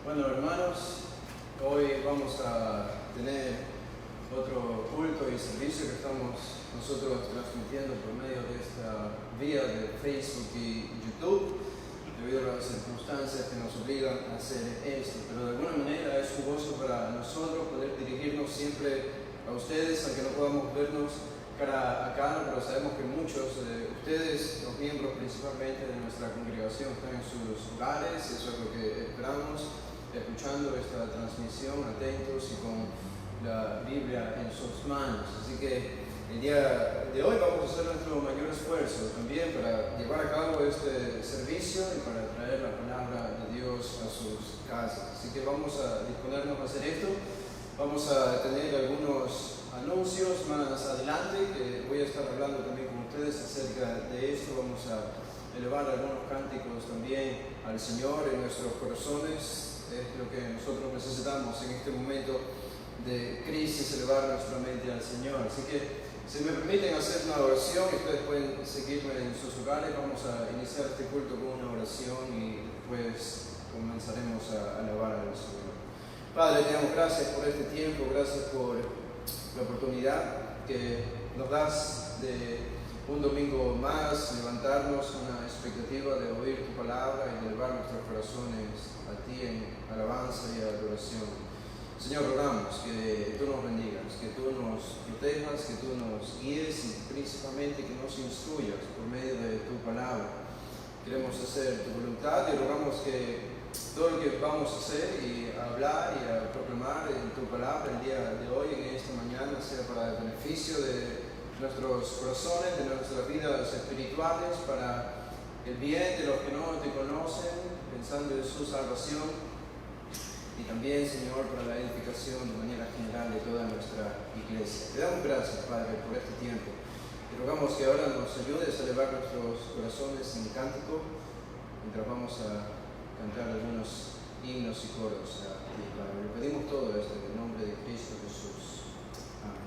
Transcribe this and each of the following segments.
Bueno, hermanos, hoy vamos a tener otro culto y servicio que estamos nosotros transmitiendo por medio de esta vía de Facebook y YouTube, debido a las circunstancias que nos obligan a hacer esto. Pero de alguna manera es jugoso para nosotros poder dirigirnos siempre a ustedes, aunque no podamos vernos cara a cara, pero sabemos que muchos de ustedes, los miembros principalmente de nuestra congregación, están en sus hogares. Eso es lo que esperamos, escuchando esta transmisión, atentos y con la Biblia en sus manos. Así que el día de hoy vamos a hacer nuestro mayor esfuerzo también para llevar a cabo este servicio y para traer la palabra de Dios a sus casas. Así que vamos a disponernos a hacer esto. Vamos a tener algunos anuncios más adelante, que voy a estar hablando también con ustedes acerca de esto. Vamos a elevar algunos cánticos también al Señor en nuestros corazones. Es lo que nosotros necesitamos en este momento de crisis, elevar nuestra mente al Señor. Así que, si me permiten hacer una oración, ustedes pueden seguirme en sus hogares. Vamos a iniciar este culto con una oración y después comenzaremos a alabar al Señor. Padre, te damos gracias por este tiempo, gracias por la oportunidad que nos das de un domingo más levantarnos con la expectativa de oír tu palabra y de elevar nuestros corazones a ti en alabanza y adoración. Señor, rogamos que tú nos bendigas, que tú nos protejas, que tú nos guíes y principalmente que nos instruyas por medio de tu palabra. Queremos hacer tu voluntad y rogamos que todo lo que vamos a hacer y a hablar y a proclamar en tu palabra el día de hoy, en esta mañana, sea para el beneficio de nuestros corazones, de nuestras vidas espirituales, para el bien de los que no te conocen, pensando en su salvación, y también, Señor, para la edificación de manera general de toda nuestra iglesia. Te damos gracias, Padre, por este tiempo. Te rogamos que ahora nos ayudes a elevar nuestros corazones en cántico, mientras vamos a cantar algunos himnos y coros a ti, Padre. Le pedimos todo esto en el nombre de Cristo Jesús. Amén.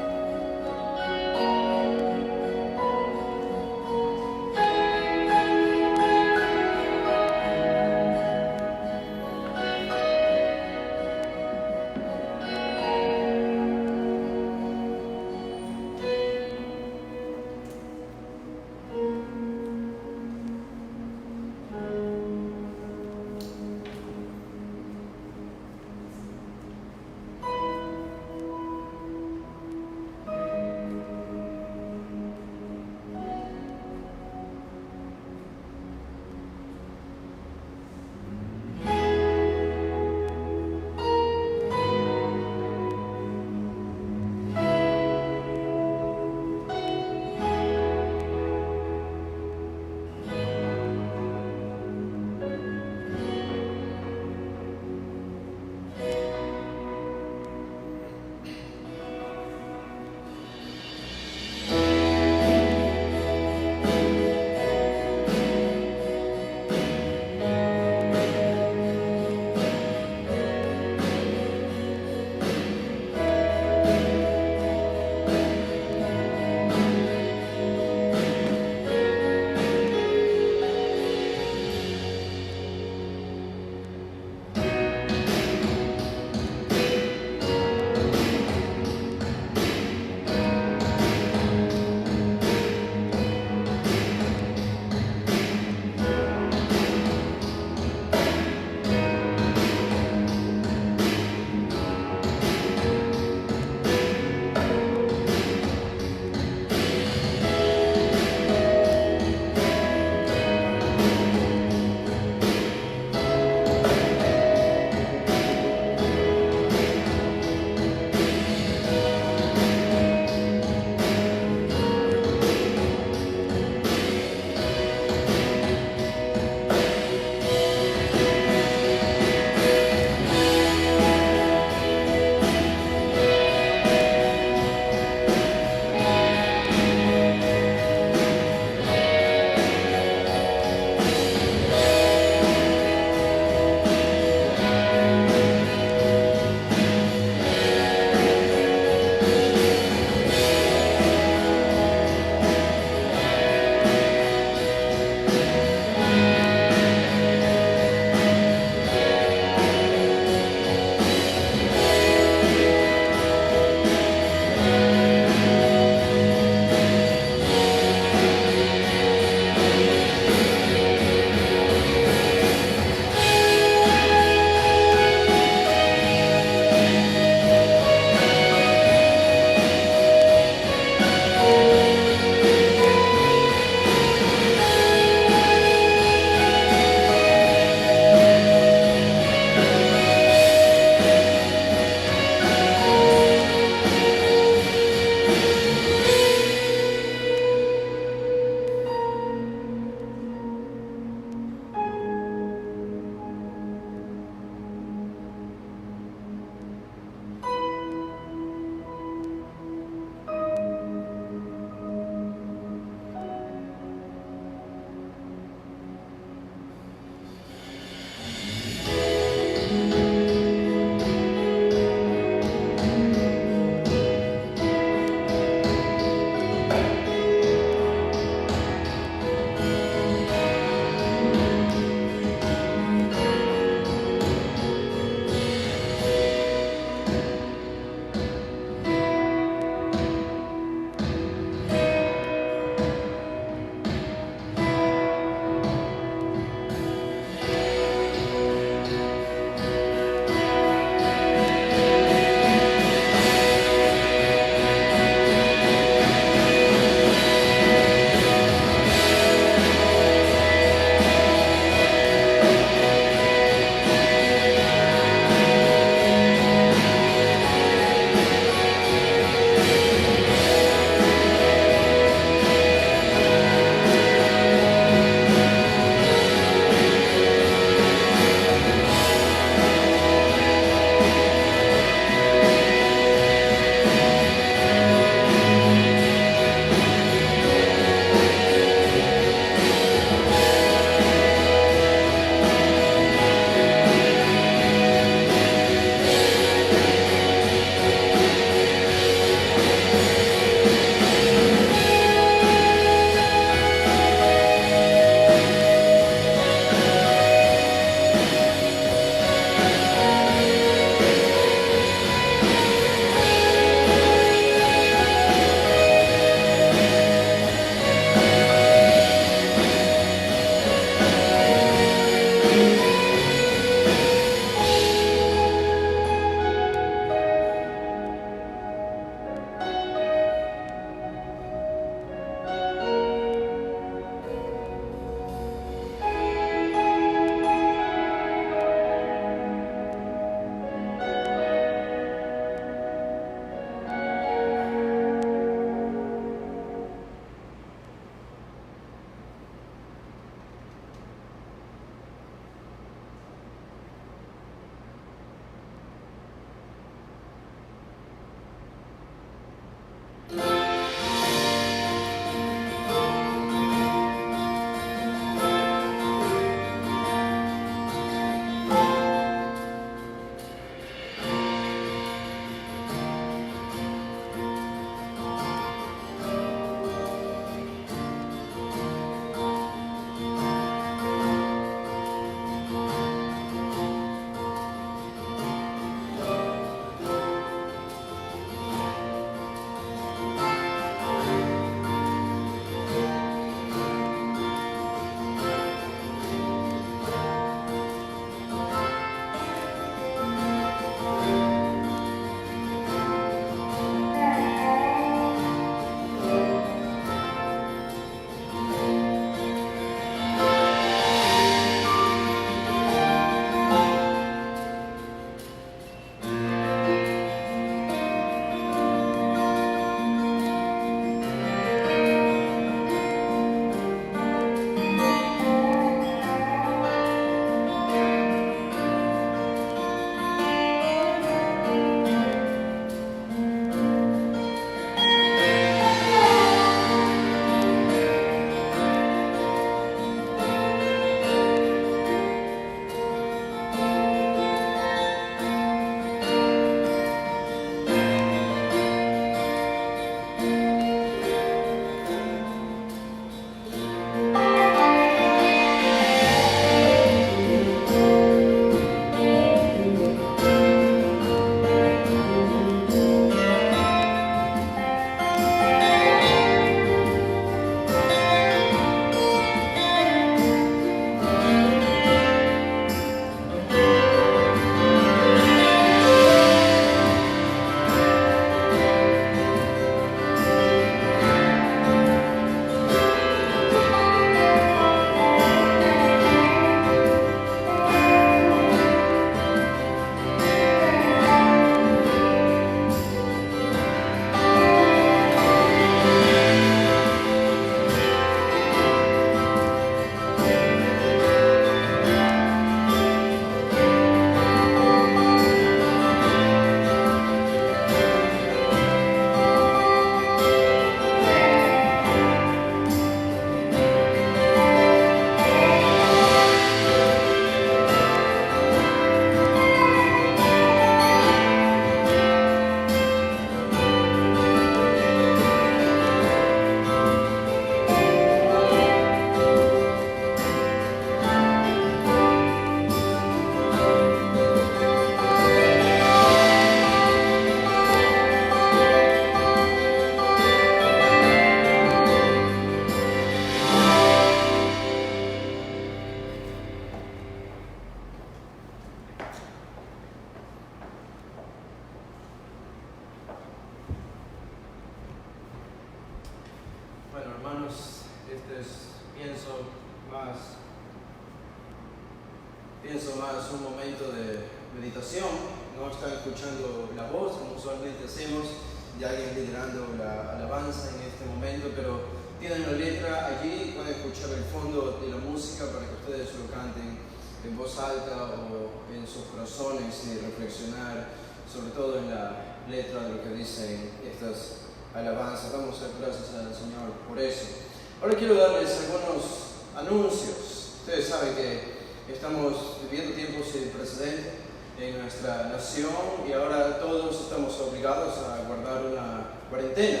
pienso más un momento de meditación. No están escuchando la voz como usualmente hacemos de alguien liderando la alabanza en este momento, pero tienen la letra allí, pueden escuchar el fondo de la música para que ustedes lo canten en voz alta o en sus corazones y reflexionar sobre todo en la letra de lo que dicen estas alabanzas. Damos gracias al Señor por eso. Ahora quiero darles algunos anuncios. Ustedes saben que estamos viviendo tiempos sin precedentes en nuestra nación y ahora todos estamos obligados a guardar una cuarentena.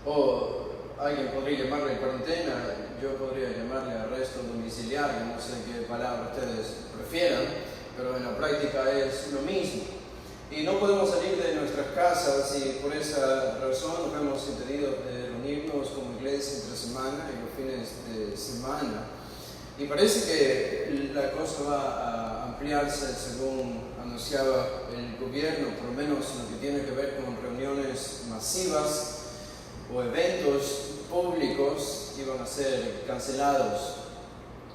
O alguien podría llamarle cuarentena, yo podría llamarle arresto domiciliario, no sé qué palabra ustedes prefieran, pero en la práctica es lo mismo. Y no podemos salir de nuestras casas y por esa razón nos hemos impedido de reunirnos como iglesia entre semana y los fines de semana. Y parece que la cosa va a ampliarse según anunciaba el gobierno, por lo menos en lo que tiene que ver con reuniones masivas o eventos públicos iban a ser cancelados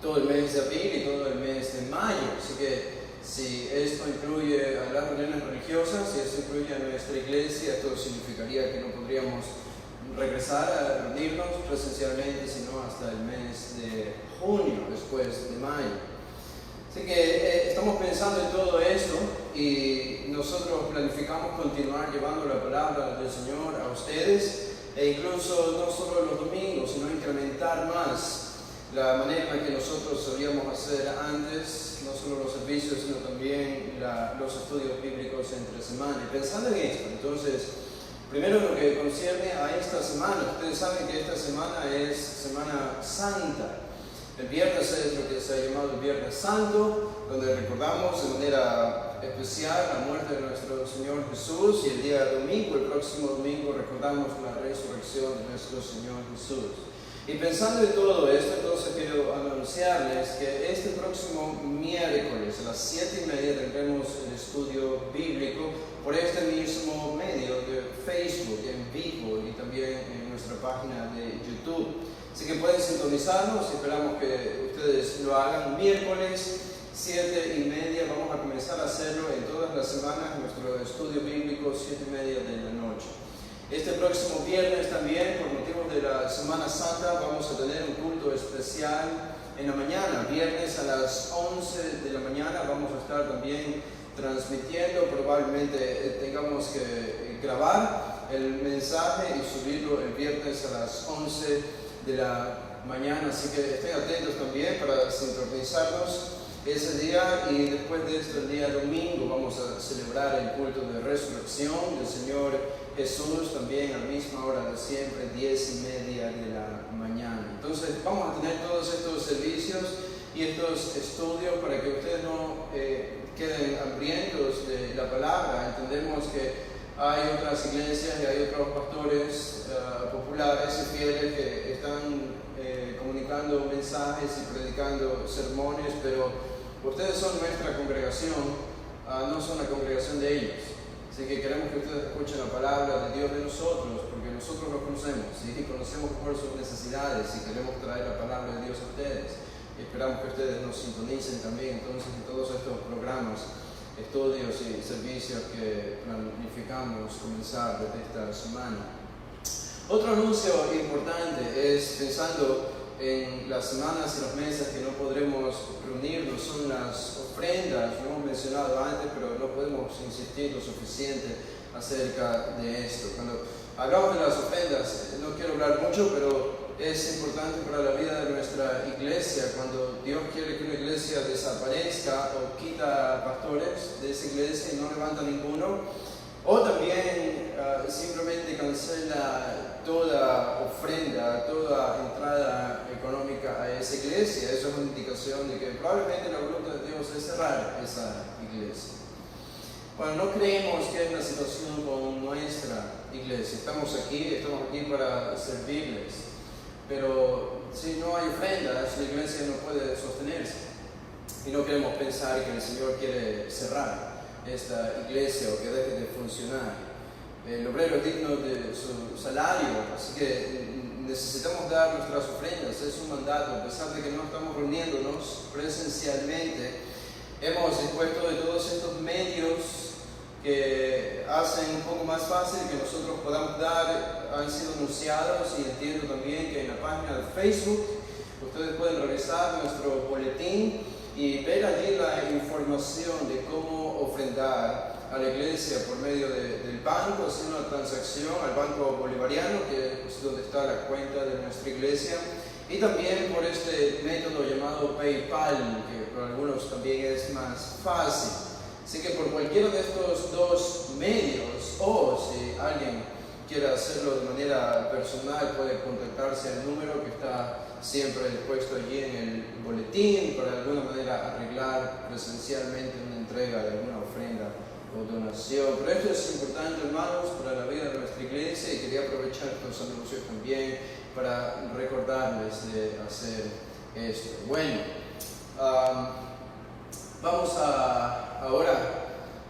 todo el mes de abril y todo el mes de mayo. Así que si esto incluye a las reuniones religiosas, si esto incluye a nuestra iglesia, esto significaría que no podríamos regresar a reunirnos presencialmente sino hasta el mes de junio, después de mayo. Así que estamos pensando en todo esto y nosotros planificamos continuar llevando la palabra del Señor a ustedes e incluso no solo los domingos, sino incrementar más la manera en la que nosotros solíamos hacer antes, no solo los servicios, sino también los estudios bíblicos entre semana. Y pensando en esto, entonces, primero lo que concierne a esta semana, ustedes saben que esta semana es Semana Santa. El viernes es lo que se ha llamado el Viernes Santo, donde recordamos de manera especial la muerte de nuestro Señor Jesús, y el día domingo, el próximo domingo, recordamos la resurrección de nuestro Señor Jesús. Y pensando en todo esto, entonces quiero anunciarles que este próximo miércoles a las 7:30 tendremos el estudio bíblico por este mismo medio de Facebook en vivo y también en nuestra página de YouTube. Así que pueden sintonizarnos y esperamos que ustedes lo hagan. Miércoles 7:30 vamos a comenzar a hacerlo en todas las semanas, nuestro estudio bíblico 7:30 de la noche. Este próximo viernes también, por motivos de la Semana Santa, vamos a tener un culto especial en la mañana. Viernes a las 11 de la mañana vamos a estar también transmitiendo. Probablemente tengamos que grabar el mensaje y subirlo el viernes a las 11 de la mañana. Así que estén atentos también para sintonizarnos ese día. Y después de esto, el día domingo, vamos a celebrar el culto de resurrección del Señor Jesús, también a la misma hora de siempre, 10:30 de la mañana. Entonces vamos a tener todos estos servicios y estos estudios para que ustedes no queden hambrientos de la palabra. Entendemos que hay otras iglesias y hay otros pastores populares y fieles que están comunicando mensajes y predicando sermones, pero ustedes son nuestra congregación, no son la congregación de ellos. Así que queremos que ustedes escuchen la palabra de Dios de nosotros, porque nosotros los conocemos y conocemos mejor sus necesidades y queremos traer la palabra de Dios a ustedes. Y esperamos que ustedes nos sintonicen también entonces en todos estos programas, estudios y servicios que planificamos comenzar desde esta semana. Otro anuncio importante es, pensando en las semanas y los meses que no podremos reunirnos, son las ofrendas. Lo hemos mencionado antes, pero no podemos insistir lo suficiente acerca de esto. Cuando hablamos de las ofrendas, no quiero hablar mucho, pero es importante para la vida de nuestra iglesia. Cuando Dios quiere que una iglesia desaparezca o quita pastores de esa iglesia y no levanta ninguno, o también simplemente cancela toda ofrenda, toda entrada económica a esa iglesia, eso es una indicación de que probablemente la voluntad de Dios es cerrar esa iglesia. Bueno, no creemos que es la situación con nuestra iglesia. Estamos aquí para servirles, pero si no hay ofrendas, la iglesia no puede sostenerse. Y no queremos pensar que el Señor quiere cerrar esta iglesia o que deje de funcionar. el obrero es digno de su salario, así que necesitamos dar nuestras ofrendas, es un mandato. A pesar de que no estamos reuniéndonos presencialmente, hemos dispuesto de todos estos medios que hacen un poco más fácil que nosotros podamos dar. Han sido anunciados, y entiendo también que en la página de Facebook ustedes pueden revisar nuestro boletín y ver allí la información de cómo ofrendar a la iglesia por medio del banco, hacer una transacción al Banco Bolivariano, que es donde está la cuenta de nuestra iglesia, y también por este método llamado PayPal, que para algunos también es más fácil. Así que por cualquiera de estos dos medios, o si alguien quiere hacerlo de manera personal, puede contactarse al número que está siempre puesto allí en el boletín para de alguna manera arreglar presencialmente una entrega de alguna ofrenda o donación. Pero esto es importante, hermanos, para la vida de nuestra iglesia, y quería aprovechar estos anuncios también para recordarles de hacer esto. Bueno, vamos ahora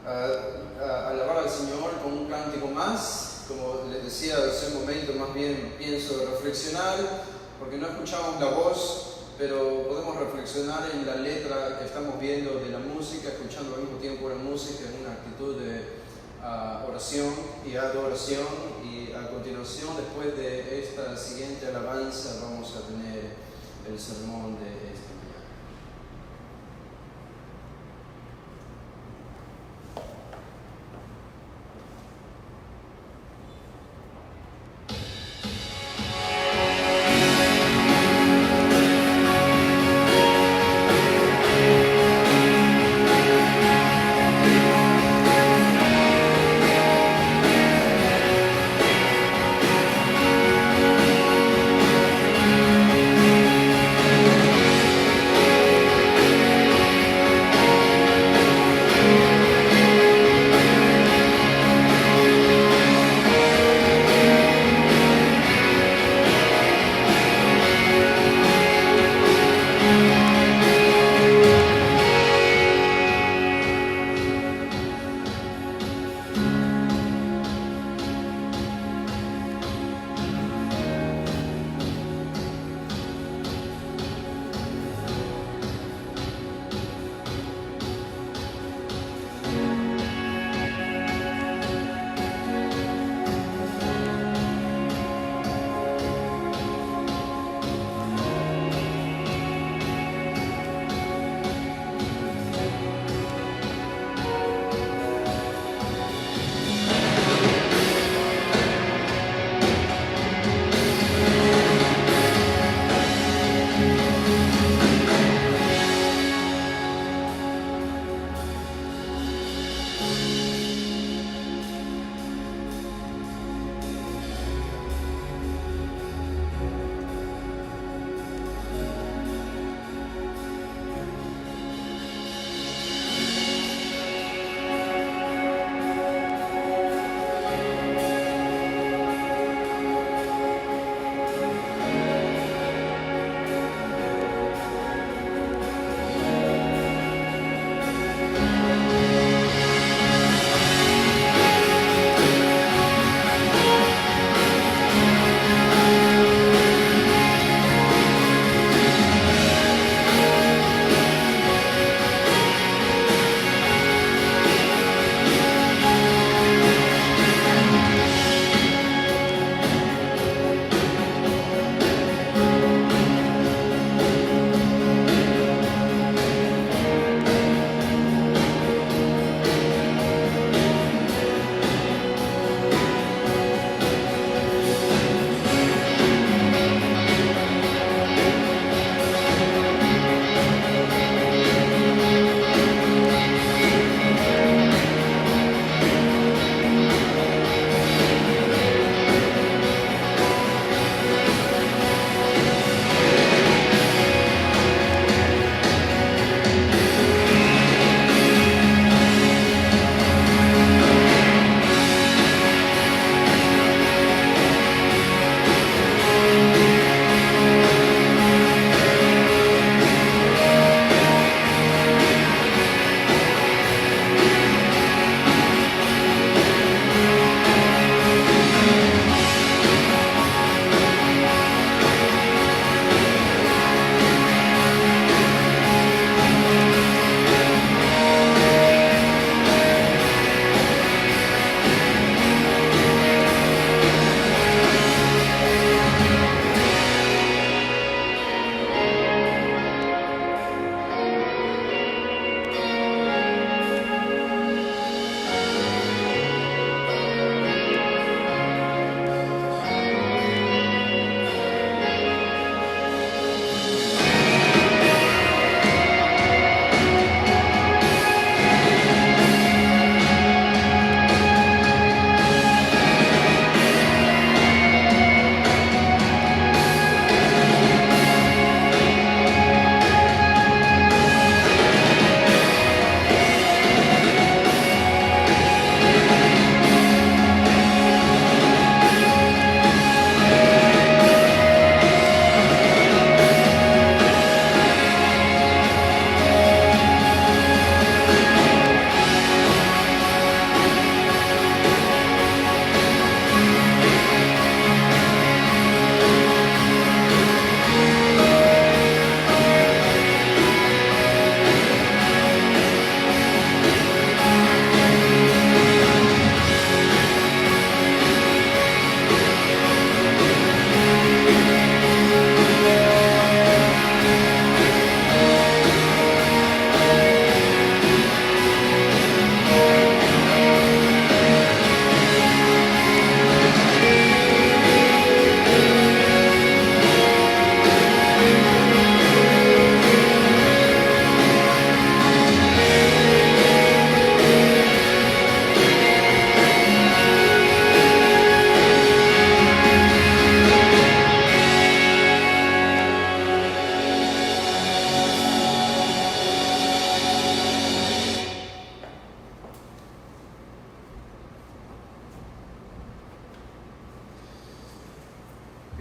a alabar al Señor con un cántico más. Como les decía hace un momento, más bien pienso reflexionar, porque no escuchamos la voz, pero podemos reflexionar en la letra que estamos viendo de la música, escuchando al mismo tiempo la música en una actitud de oración y adoración. Y a continuación, después de esta siguiente alabanza, vamos a tener el sermón de esta mañana.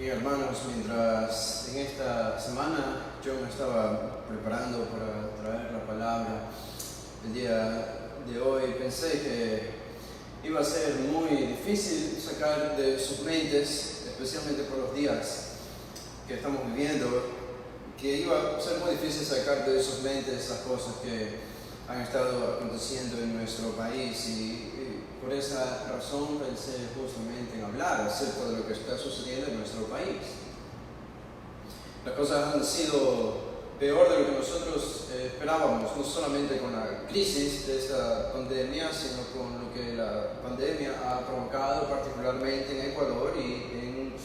Bien, hermanos, mientras en esta semana yo me estaba preparando para traer la palabra el día de hoy, pensé que iba a ser muy difícil sacar de sus mentes, especialmente por los días que estamos viviendo, que iba a ser muy difícil sacar de sus mentes las cosas que han estado aconteciendo en nuestro país y por esa razón pensé justamente en hablar acerca de lo que está sucediendo en nuestro país. Las cosas han sido peor de lo que nosotros esperábamos, no solamente con la crisis de esta pandemia, sino con lo que la pandemia ha provocado particularmente en Ecuador y en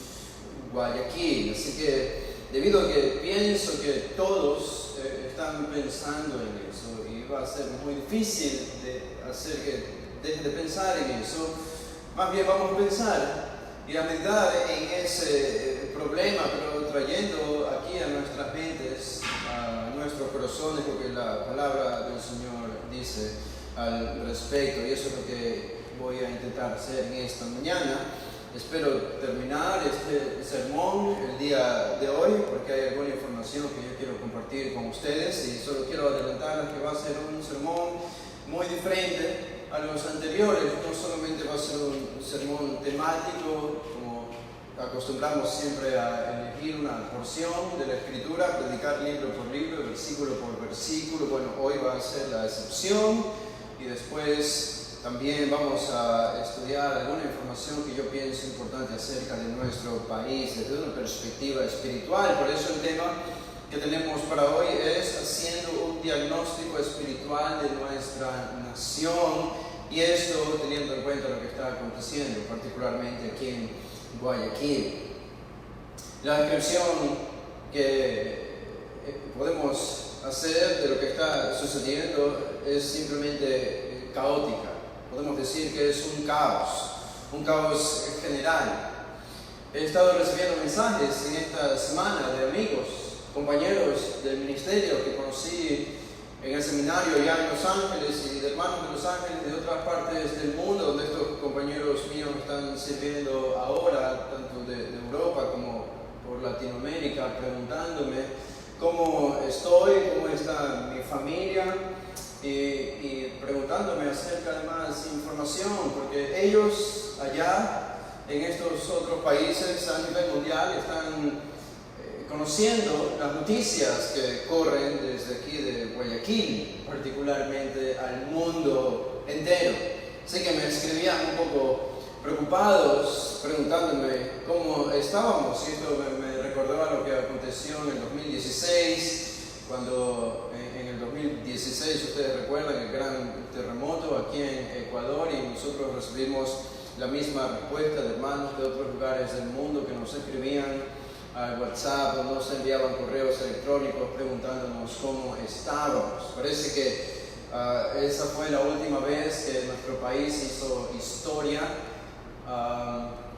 Guayaquil. Así que debido a que pienso que todos están pensando en eso y va a ser muy difícil de hacer que dejen de pensar en eso, más bien vamos a pensar y a meditar en ese problema, pero trayendo aquí a nuestras mentes, a nuestros corazones, lo que la palabra del Señor dice al respecto. Y eso es lo que voy a intentar hacer en esta mañana. Espero terminar este sermón el día de hoy, porque hay alguna información que yo quiero compartir con ustedes y solo quiero adelantar que va a ser un sermón muy diferente a los anteriores. No solamente va a ser un sermón temático, como acostumbramos siempre a elegir una porción de la Escritura, predicar libro por libro, versículo por versículo. Bueno, hoy va a ser la excepción y después también vamos a estudiar alguna información que yo pienso importante acerca de nuestro país desde una perspectiva espiritual. Por eso el tema que tenemos para hoy es haciendo un diagnóstico espiritual de nuestra nación, y esto teniendo en cuenta lo que está aconteciendo, particularmente aquí en Guayaquil. La descripción que podemos hacer de lo que está sucediendo es simplemente caótica. Podemos decir que es un caos general. He estado recibiendo mensajes en esta semana de amigos, compañeros del ministerio que conocí en el seminario allá en Los Ángeles y de hermanos de Los Ángeles y de otras partes del mundo donde estos compañeros míos están sirviendo ahora, tanto de Europa como por Latinoamérica, preguntándome cómo estoy, cómo está mi familia y preguntándome acerca de más información, porque ellos allá en estos otros países a nivel mundial están conociendo las noticias que corren desde aquí de Guayaquil, particularmente al mundo entero. Sé que me escribían un poco preocupados, preguntándome cómo estábamos, y esto me recordó a lo que aconteció en el 2016, cuando en el 2016 ustedes recuerdan el gran terremoto aquí en Ecuador, y nosotros recibimos la misma respuesta de hermanos de otros lugares del mundo que nos escribían al WhatsApp o nos enviaban correos electrónicos preguntándonos cómo estábamos. Parece que esa fue la última vez que nuestro país hizo historia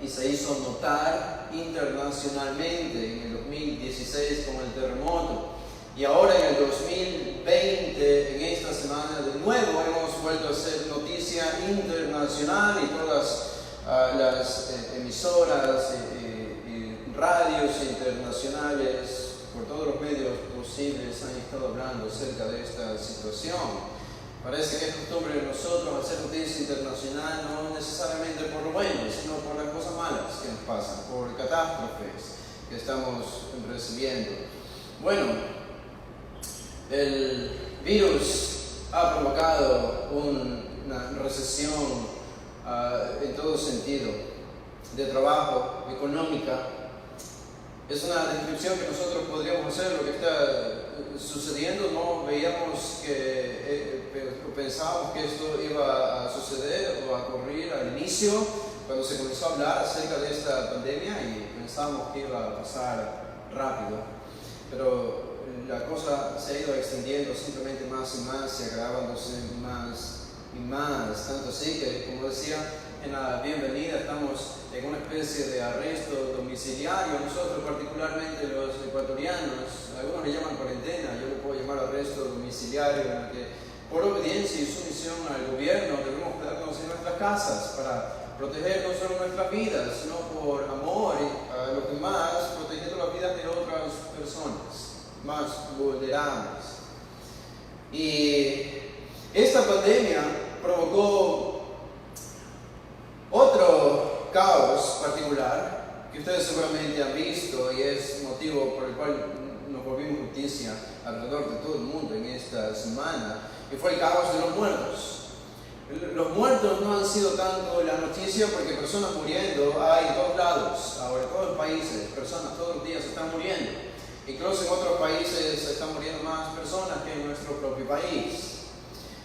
y se hizo notar internacionalmente en el 2016 con el terremoto. Y ahora en el 2020, en esta semana, de nuevo hemos vuelto a ser noticia internacional y todas las emisoras radios internacionales, por todos los medios posibles, han estado hablando acerca de esta situación. Parece que es costumbre de nosotros hacer noticia internacional no necesariamente por lo bueno, sino por las cosas malas que nos pasan, por catástrofes que estamos recibiendo. Bueno, el virus ha provocado una recesión en todo sentido, de trabajo, económica. Es una descripción que nosotros podríamos hacer lo que está sucediendo. No veíamos pensábamos que esto iba a suceder o a ocurrir al inicio, cuando se comenzó a hablar acerca de esta pandemia, y pensábamos que iba a pasar rápido. Pero la cosa se ha ido extendiendo simplemente más y más y agravándose más y más. Tanto así que, como decía en la bienvenida, estamos en una especie de arresto domiciliario. Nosotros, particularmente los ecuatorianos, algunos le llaman cuarentena, yo le puedo llamar arresto domiciliario, en el que por obediencia y sumisión al gobierno debemos quedarnos en nuestras casas para proteger no solo nuestras vidas, sino por amor a los demás, protegiendo las vidas de otras personas más vulnerables. Y esta pandemia provocó otro caos particular que ustedes seguramente han visto y es motivo por el cual nos volvimos noticia alrededor de todo el mundo en esta semana, que fue el caos de los muertos. Los muertos no han sido tanto la noticia porque personas muriendo hay en todos lados, ahora en todos los países, personas todos los días están muriendo. Incluso en otros países están muriendo más personas que en nuestro propio país.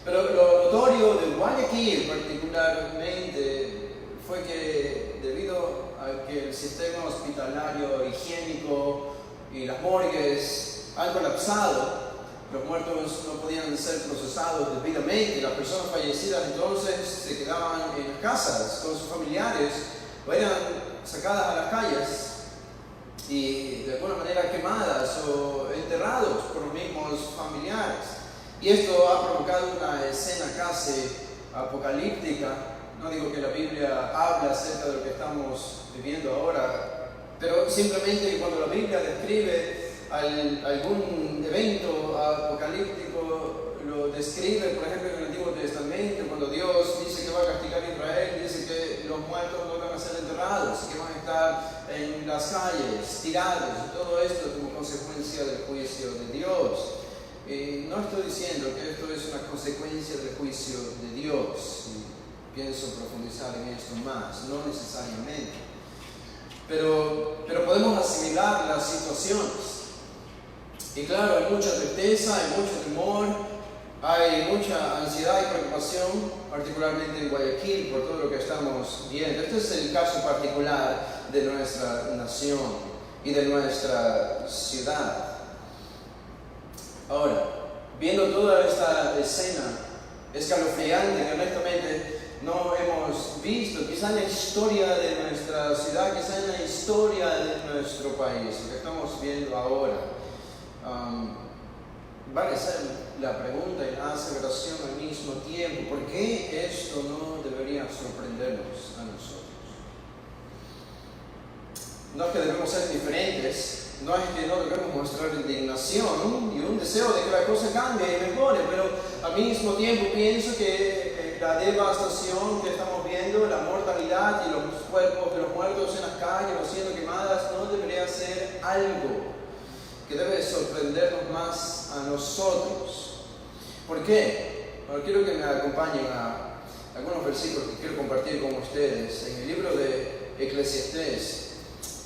Pero lo notorio de Guayaquil particularmente fue que debido a que el sistema hospitalario higiénico y las morgues han colapsado, los muertos no podían ser procesados debidamente, las personas fallecidas entonces se quedaban en las casas con sus familiares o eran sacadas a las calles y de alguna manera quemadas o enterrados por los mismos familiares. Y esto ha provocado una escena casi apocalíptica. No digo que la Biblia habla acerca de lo que estamos viviendo ahora, pero simplemente cuando la Biblia describe algún evento apocalíptico, lo describe, por ejemplo, en el Antiguo Testamento, cuando Dios dice que va a castigar a Israel, dice que los muertos no van a ser enterrados, que van a estar en las calles, tirados, y todo esto como consecuencia del juicio de Dios. No estoy diciendo que esto es una consecuencia del juicio de Dios, y pienso profundizar en esto más, no necesariamente, pero podemos asimilar las situaciones. Y claro, hay mucha tristeza, hay mucho temor, hay mucha ansiedad y preocupación, particularmente en Guayaquil, por todo lo que estamos viendo. Este es el caso particular de nuestra nación y de nuestra ciudad. Ahora, viendo toda esta escena escalofriante que honestamente no hemos visto, quizá en la historia de nuestra ciudad, quizá en la historia de nuestro país, lo que estamos viendo ahora, vale ser la pregunta y la aseveración al mismo tiempo: ¿por qué esto no debería sorprendernos a nosotros? No es que debemos ser diferentes, no es que no debemos mostrar indignación y un deseo de que la cosa cambie y mejore, pero al mismo tiempo pienso que la devastación que estamos viendo, la mortalidad y los cuerpos de los muertos en las calles o siendo quemadas, no debería ser algo que debe sorprendernos más a nosotros. ¿Por qué? Bueno, quiero que me acompañen a algunos versículos que quiero compartir con ustedes. En el libro de Eclesiastés,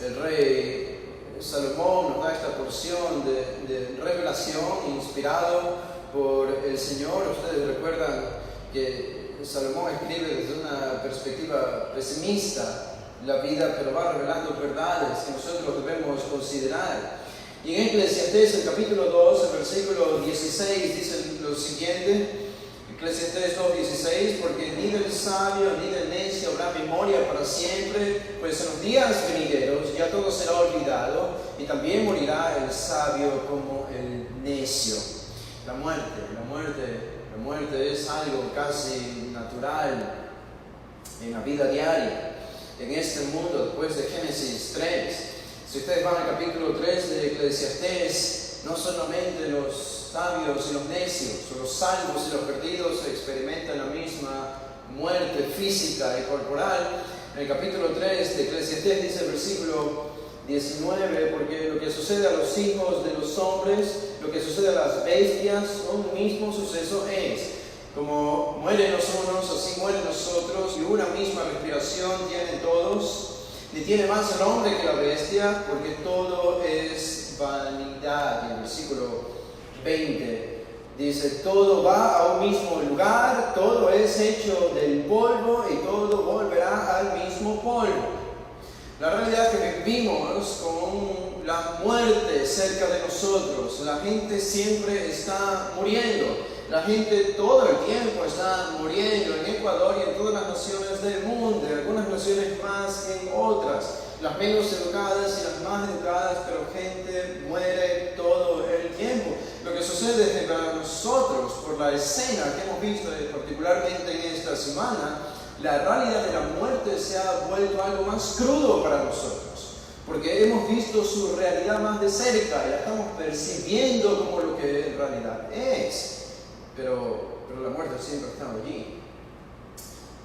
el rey Salomón nos da esta porción de revelación inspirado por el Señor. Ustedes recuerdan que Salomón escribe desde una perspectiva pesimista la vida, pero va revelando verdades que nosotros debemos considerar. Y en Eclesiastés, el capítulo 2, el versículo 16, dice lo siguiente, Eclesiastés 2:16: porque ni del sabio ni del necio habrá memoria para siempre, pues en los días venideros ya todo será olvidado, y también morirá el sabio como el necio. La muerte es algo casi natural en la vida diaria, en este mundo, después de Génesis 3. Si ustedes van al capítulo 3 de Eclesiastés, no solamente los sabios y los necios, o los salvos y los perdidos experimentan la misma muerte física y corporal. En el capítulo 3 de Eclesiastés dice el versículo 19: porque lo que sucede a los hijos de los hombres, lo que sucede a las bestias, un mismo suceso es. Como mueren los unos, así mueren los otros, y una misma respiración tienen todos. Ni tiene más el hombre que la bestia, porque todo es vanidad. Y el versículo 20 dice: todo va a un mismo lugar, todo es hecho del polvo y todo volverá al mismo polvo. La realidad es que vivimos con la muerte cerca de nosotros. La gente siempre está muriendo. La gente todo el tiempo está muriendo en Ecuador y en todas las naciones del mundo, en algunas naciones más que en otras, las menos educadas y las más educadas, pero gente muere todo el tiempo. Lo que sucede es que para nosotros, por la escena que hemos visto particularmente en esta semana, la realidad de la muerte se ha vuelto algo más crudo para nosotros, porque hemos visto su realidad más de cerca y la estamos percibiendo como lo que en realidad es, pero la muerte siempre ha estado allí.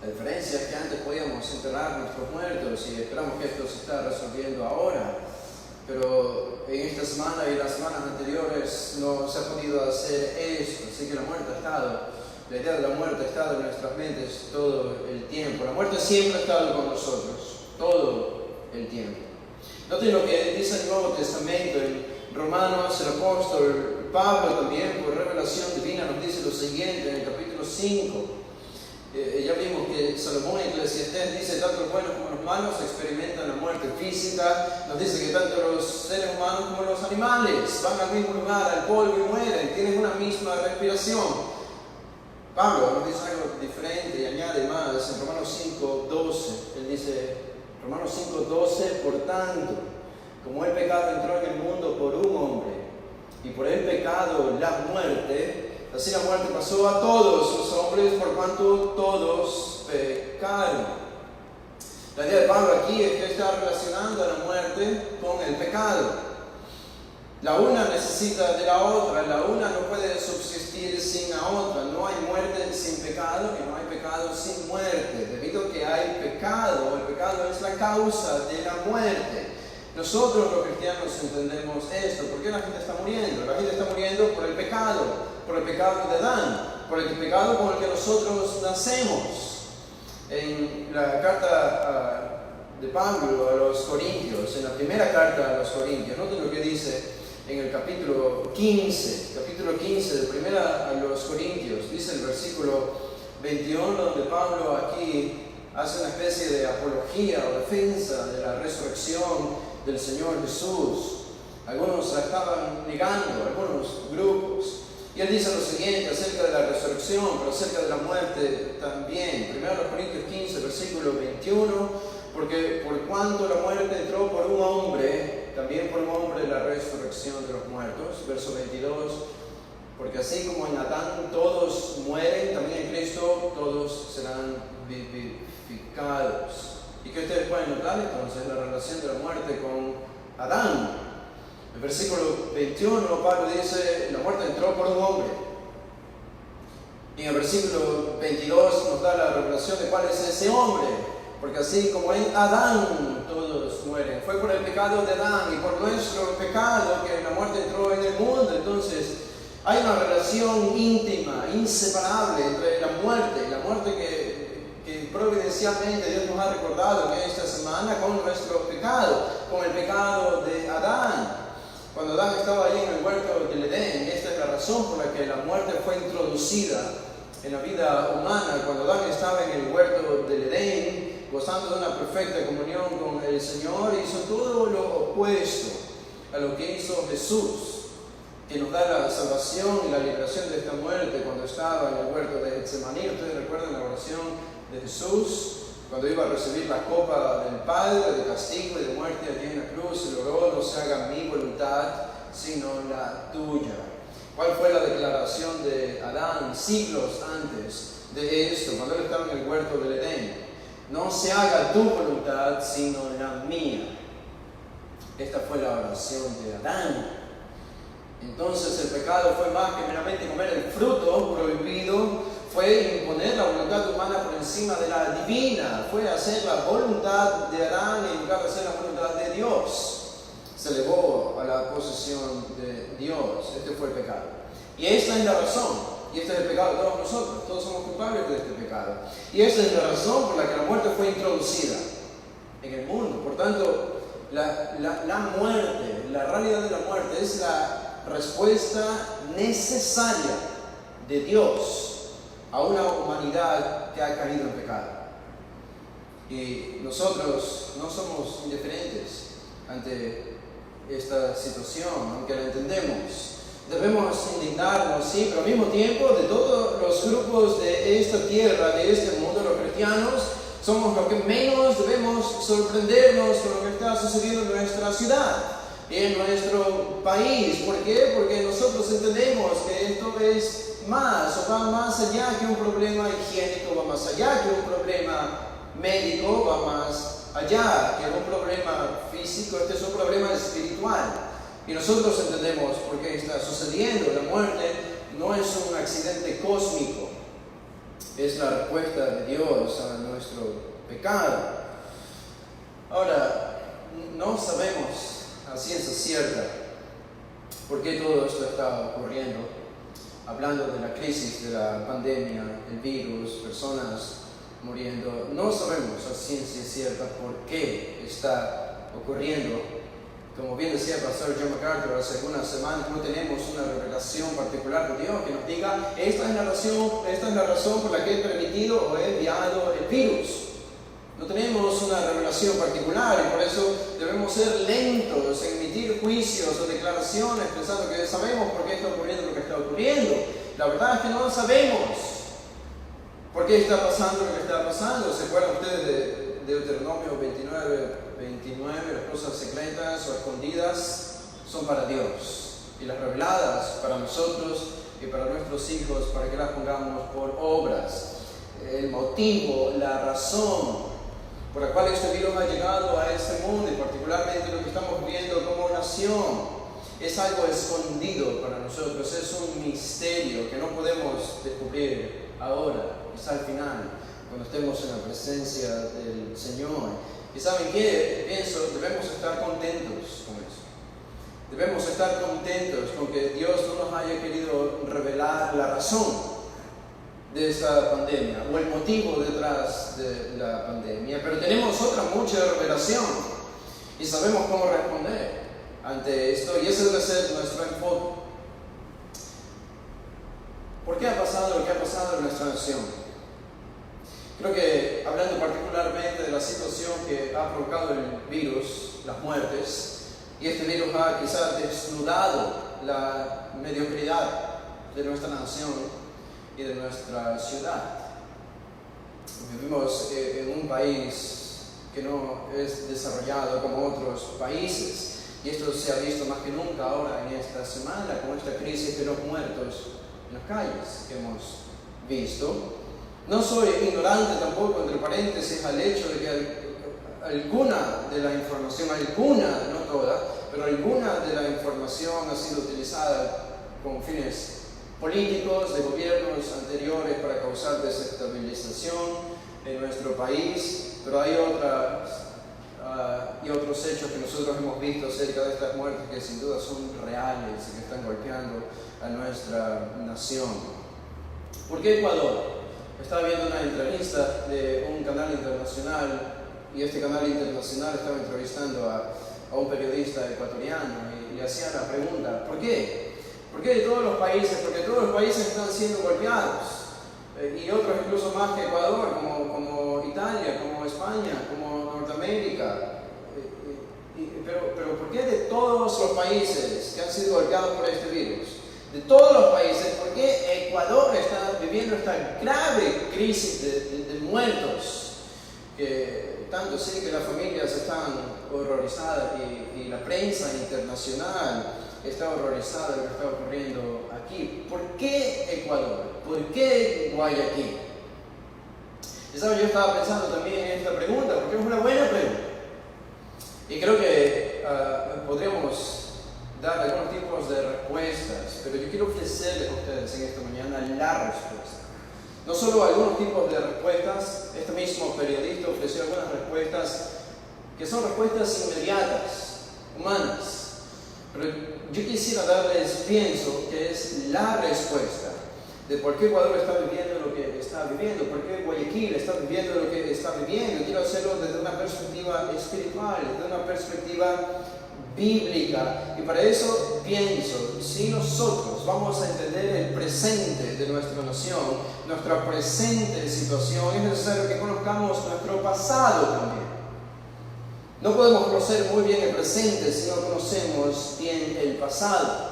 La diferencia es que antes podíamos enterrar a nuestros muertos y esperamos que esto se está resolviendo ahora, pero en esta semana y las semanas anteriores no se ha podido hacer esto, así que la muerte ha estado, la idea de la muerte ha estado en nuestras mentes todo el tiempo. La muerte siempre ha estado con nosotros, todo el tiempo. Noten lo que dice el Nuevo Testamento en Romanos. El apóstol Pablo también, por revelación divina, nos dice lo siguiente en el capítulo 5. Ya vimos que Salomón en Eclesiastés dice: tanto los buenos como los malos experimentan la muerte física. Nos dice que tanto los seres humanos como los animales van al mismo lugar, al polvo, y mueren, tienen una misma respiración. Pablo nos dice algo diferente y añade más en Romanos 5:12. Él dice, Romanos 5:12: por tanto, como el pecado entró en el mundo por un hombre, y por el pecado la muerte, así la muerte pasó a todos los hombres por cuanto todos pecaron. La idea de Pablo aquí es que está relacionando a la muerte con el pecado. La una necesita de la otra, la una no puede subsistir sin la otra. No hay muerte sin pecado y no hay pecado sin muerte. Debido a que hay pecado, el pecado es la causa de la muerte. Nosotros los cristianos entendemos esto. ¿Por qué la gente está muriendo? La gente está muriendo por el pecado de Adán, por el pecado con el que nosotros nacemos. En la carta de Pablo a los Corintios, en la primera carta a los Corintios, noten lo que dice en el capítulo 15 de primera a los Corintios, dice el versículo 21, donde Pablo aquí hace una especie de apología o defensa de la resurrección del Señor Jesús. Algunos la estaban negando, algunos grupos. Y él dice lo siguiente acerca de la resurrección, pero acerca de la muerte también. Primero Corintios 15, versículo 21, porque por cuanto la muerte entró por un hombre, también por un hombre la resurrección de los muertos. Verso 22, porque así como en Adán todos mueren, también en Cristo todos serán vivificados. ¿Y qué ustedes pueden notar entonces? La relación de la muerte con Adán. El versículo 21, Pablo dice, la muerte entró por un hombre. Y en el versículo 22 nos da la revelación de cuál es ese hombre. Porque así como en Adán todos mueren, fue por el pecado de Adán y por nuestro pecado que la muerte entró en el mundo. Entonces hay una relación íntima, inseparable entre la muerte que providencialmente Dios nos ha recordado en esta semana con nuestro pecado, con el pecado de Adán. Cuando Adán estaba allí en el huerto del Edén, esta es la razón por la que la muerte fue introducida en la vida humana. Cuando Adán estaba en el huerto del Edén, gozando de una perfecta comunión con el Señor, hizo todo lo opuesto a lo que hizo Jesús, que nos da la salvación y la liberación de esta muerte cuando estaba en el huerto de Getsemaní. Ustedes recuerdan la oración de Jesús cuando iba a recibir la copa del Padre de castigo y de muerte allí en la cruz. Él oró: no se haga mi voluntad sino la tuya. ¿Cuál fue la declaración de Adán siglos antes de esto, cuando él estaba en el huerto del Edén? No se haga tu voluntad sino la mía. Esta fue la oración de Adán. Entonces el pecado fue más que meramente comer el fruto prohibido, fue imponer la voluntad humana por encima de la divina, fue hacer la voluntad de Adán en lugar de hacer la voluntad de Dios. Se elevó a la posesión de Dios. Este fue el pecado. Y esta es la razón, y este es el pecado de todos nosotros, todos somos culpables de este pecado. Y esta es la razón por la que la muerte fue introducida en el mundo. Por tanto, la muerte, la realidad de la muerte es la respuesta necesaria de Dios a una humanidad que ha caído en pecado. Y nosotros no somos indiferentes ante esta situación, aunque la entendemos. Debemos indignarnos, sí, pero al mismo tiempo de todos los grupos de esta tierra, de este mundo, los cristianos, somos los que menos debemos sorprendernos con lo que está sucediendo en nuestra ciudad y en nuestro país. ¿Por qué? Porque nosotros entendemos que esto es más, o va más allá que un problema higiénico, va más allá que un problema médico, va más allá que un problema físico. Este es un problema espiritual. Y nosotros entendemos por qué está sucediendo. La muerte no es un accidente cósmico, es la respuesta de Dios a nuestro pecado. Ahora, no sabemos a ciencia cierta por qué todo esto está ocurriendo. Hablando de la crisis de la pandemia, el virus, personas muriendo, no sabemos a ciencia cierta por qué está ocurriendo. Como bien decía el pastor John MacArthur hace algunas semanas, no tenemos una revelación particular de Dios que nos diga esta es la razón por la que he permitido o he enviado el virus. No tenemos una revelación particular y por eso debemos ser lentos en emitir juicios o declaraciones pensando que sabemos por qué está ocurriendo lo que está ocurriendo. La verdad es que no sabemos por qué está pasando lo que está pasando. ¿Se acuerdan ustedes de Deuteronomio 29, las cosas secretas o escondidas son para Dios y las reveladas para nosotros y para nuestros hijos, para que las pongamos por obras? El motivo, la razón por la cual este virus ha llegado a este mundo y particularmente lo que estamos viendo como nación es algo escondido para nosotros, es un misterio que no podemos descubrir ahora, es al final, cuando estemos en la presencia del Señor. ¿Y saben qué? Pienso, debemos estar contentos con eso. Debemos estar contentos con que Dios no nos haya querido revelar la razón de esta pandemia o el motivo detrás de la pandemia, pero tenemos otra mucha revelación y sabemos cómo responder ante esto, y ese debe ser nuestro enfoque. ¿Por qué ha pasado lo que ha pasado en nuestra nación? Creo que, hablando particularmente de la situación que ha provocado el virus, las muertes, y este virus ha quizás desnudado la mediocridad de nuestra nación y de nuestra ciudad. Vivimos en un país que no es desarrollado como otros países, y esto se ha visto más que nunca ahora en esta semana con esta crisis de los muertos en las calles que hemos visto. No soy ignorante tampoco, entre paréntesis, al hecho de que alguna de la información, no toda, pero alguna de la información ha sido utilizada con fines políticos de gobiernos anteriores para causar desestabilización en nuestro país, pero hay otros hechos que nosotros hemos visto acerca de estas muertes que sin duda son reales y que están golpeando a nuestra nación. ¿Por qué Ecuador? Estaba viendo una entrevista de un canal internacional y este canal internacional estaba entrevistando a un periodista ecuatoriano y le hacía la pregunta, ¿por qué? ¿Por qué de todos los países? Porque todos los países están siendo golpeados y otros incluso más que Ecuador, como Italia, como España, como Norteamérica. Pero ¿por qué de todos los países que han sido golpeados por este virus? De todos los países, ¿por qué Ecuador está viviendo esta grave crisis de muertos? Que tanto sí que las familias están horrorizadas y la prensa internacional está horrorizada de lo que está ocurriendo aquí. ¿Por qué Ecuador? ¿Por qué Guayaquil? Y saben, yo estaba pensando también en esta pregunta, porque es una buena pregunta. Y creo que podríamos dar algunos tipos de respuestas, pero yo quiero ofrecerles a ustedes en esta mañana la respuesta. No solo algunos tipos de respuestas, este mismo periodista ofreció algunas respuestas que son respuestas inmediatas, humanas. Pero yo quisiera darles, pienso, que es la respuesta de por qué Ecuador está viviendo lo que está viviendo, por qué Guayaquil está viviendo lo que está viviendo. Quiero hacerlo desde una perspectiva espiritual, desde una perspectiva bíblica. Y para eso pienso, si nosotros vamos a entender el presente de nuestra nación, nuestra presente situación, es necesario que conozcamos nuestro pasado también. No podemos conocer muy bien el presente si no conocemos bien el pasado.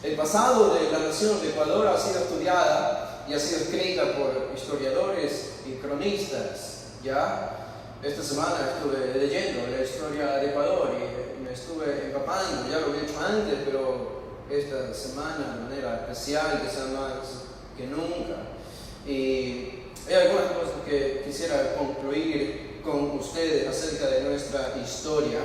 El pasado de la nación de Ecuador ha sido estudiada y ha sido escrita por historiadores y cronistas. ¿Ya? Esta semana estuve leyendo la historia de Ecuador y me estuve empapando, ya lo había hecho antes, pero esta semana de manera especial, quizá más que nunca. Y hay algunas cosas que quisiera concluir con ustedes acerca de nuestra historia.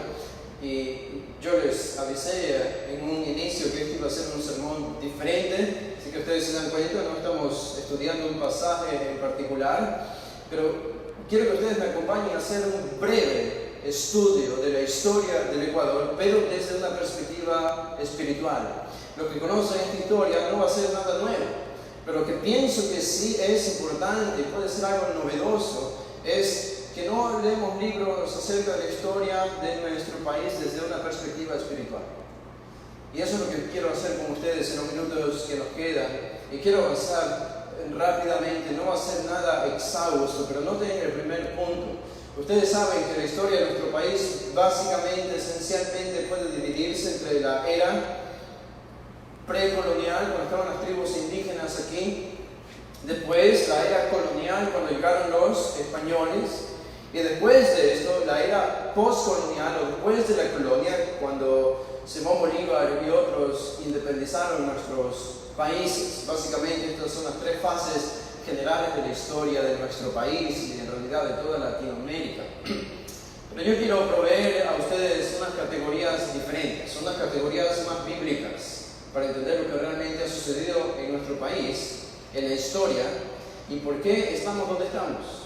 Y yo les avisé en un inicio que este iba a ser un sermón diferente, así que ustedes se dan cuenta, no estamos estudiando un pasaje en particular, pero quiero que ustedes me acompañen a hacer un breve estudio de la historia del Ecuador, pero desde una perspectiva espiritual. Los que conocen esta historia no va a ser nada nuevo, pero lo que pienso que sí es importante y puede ser algo novedoso es que no leemos libros acerca de la historia de nuestro país desde una perspectiva espiritual. Y eso es lo que quiero hacer con ustedes en los minutos que nos quedan. Y quiero avanzar rápidamente, no va a ser nada exhausto, pero noten el primer punto. Ustedes saben que la historia de nuestro país básicamente, esencialmente puede dividirse entre la era precolonial, cuando estaban las tribus indígenas aquí, después la era colonial, cuando llegaron los españoles, y después de esto, la era postcolonial, o después de la colonia, cuando Simón Bolívar y otros independizaron nuestros países. Básicamente estas son las tres fases generales de la historia de nuestro país y en realidad de toda Latinoamérica. Pero yo quiero proveer a ustedes unas categorías diferentes, unas categorías más bíblicas, para entender lo que realmente ha sucedido en nuestro país, en la historia, y por qué estamos donde estamos.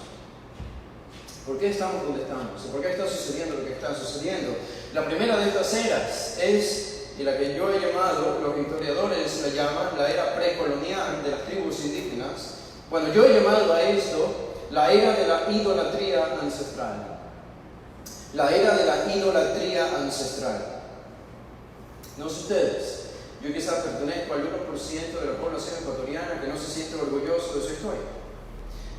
¿Por qué estamos donde estamos? ¿Y por qué está sucediendo lo que está sucediendo? La primera de estas eras es, y la que yo he llamado, los historiadores la llaman, la era precolonial de las tribus indígenas, cuando yo he llamado a esto la era de la idolatría ancestral. La era de la idolatría ancestral. No sé ustedes, yo quizás pertenezco al 1% de la población ecuatoriana que no se siente orgulloso de su historia.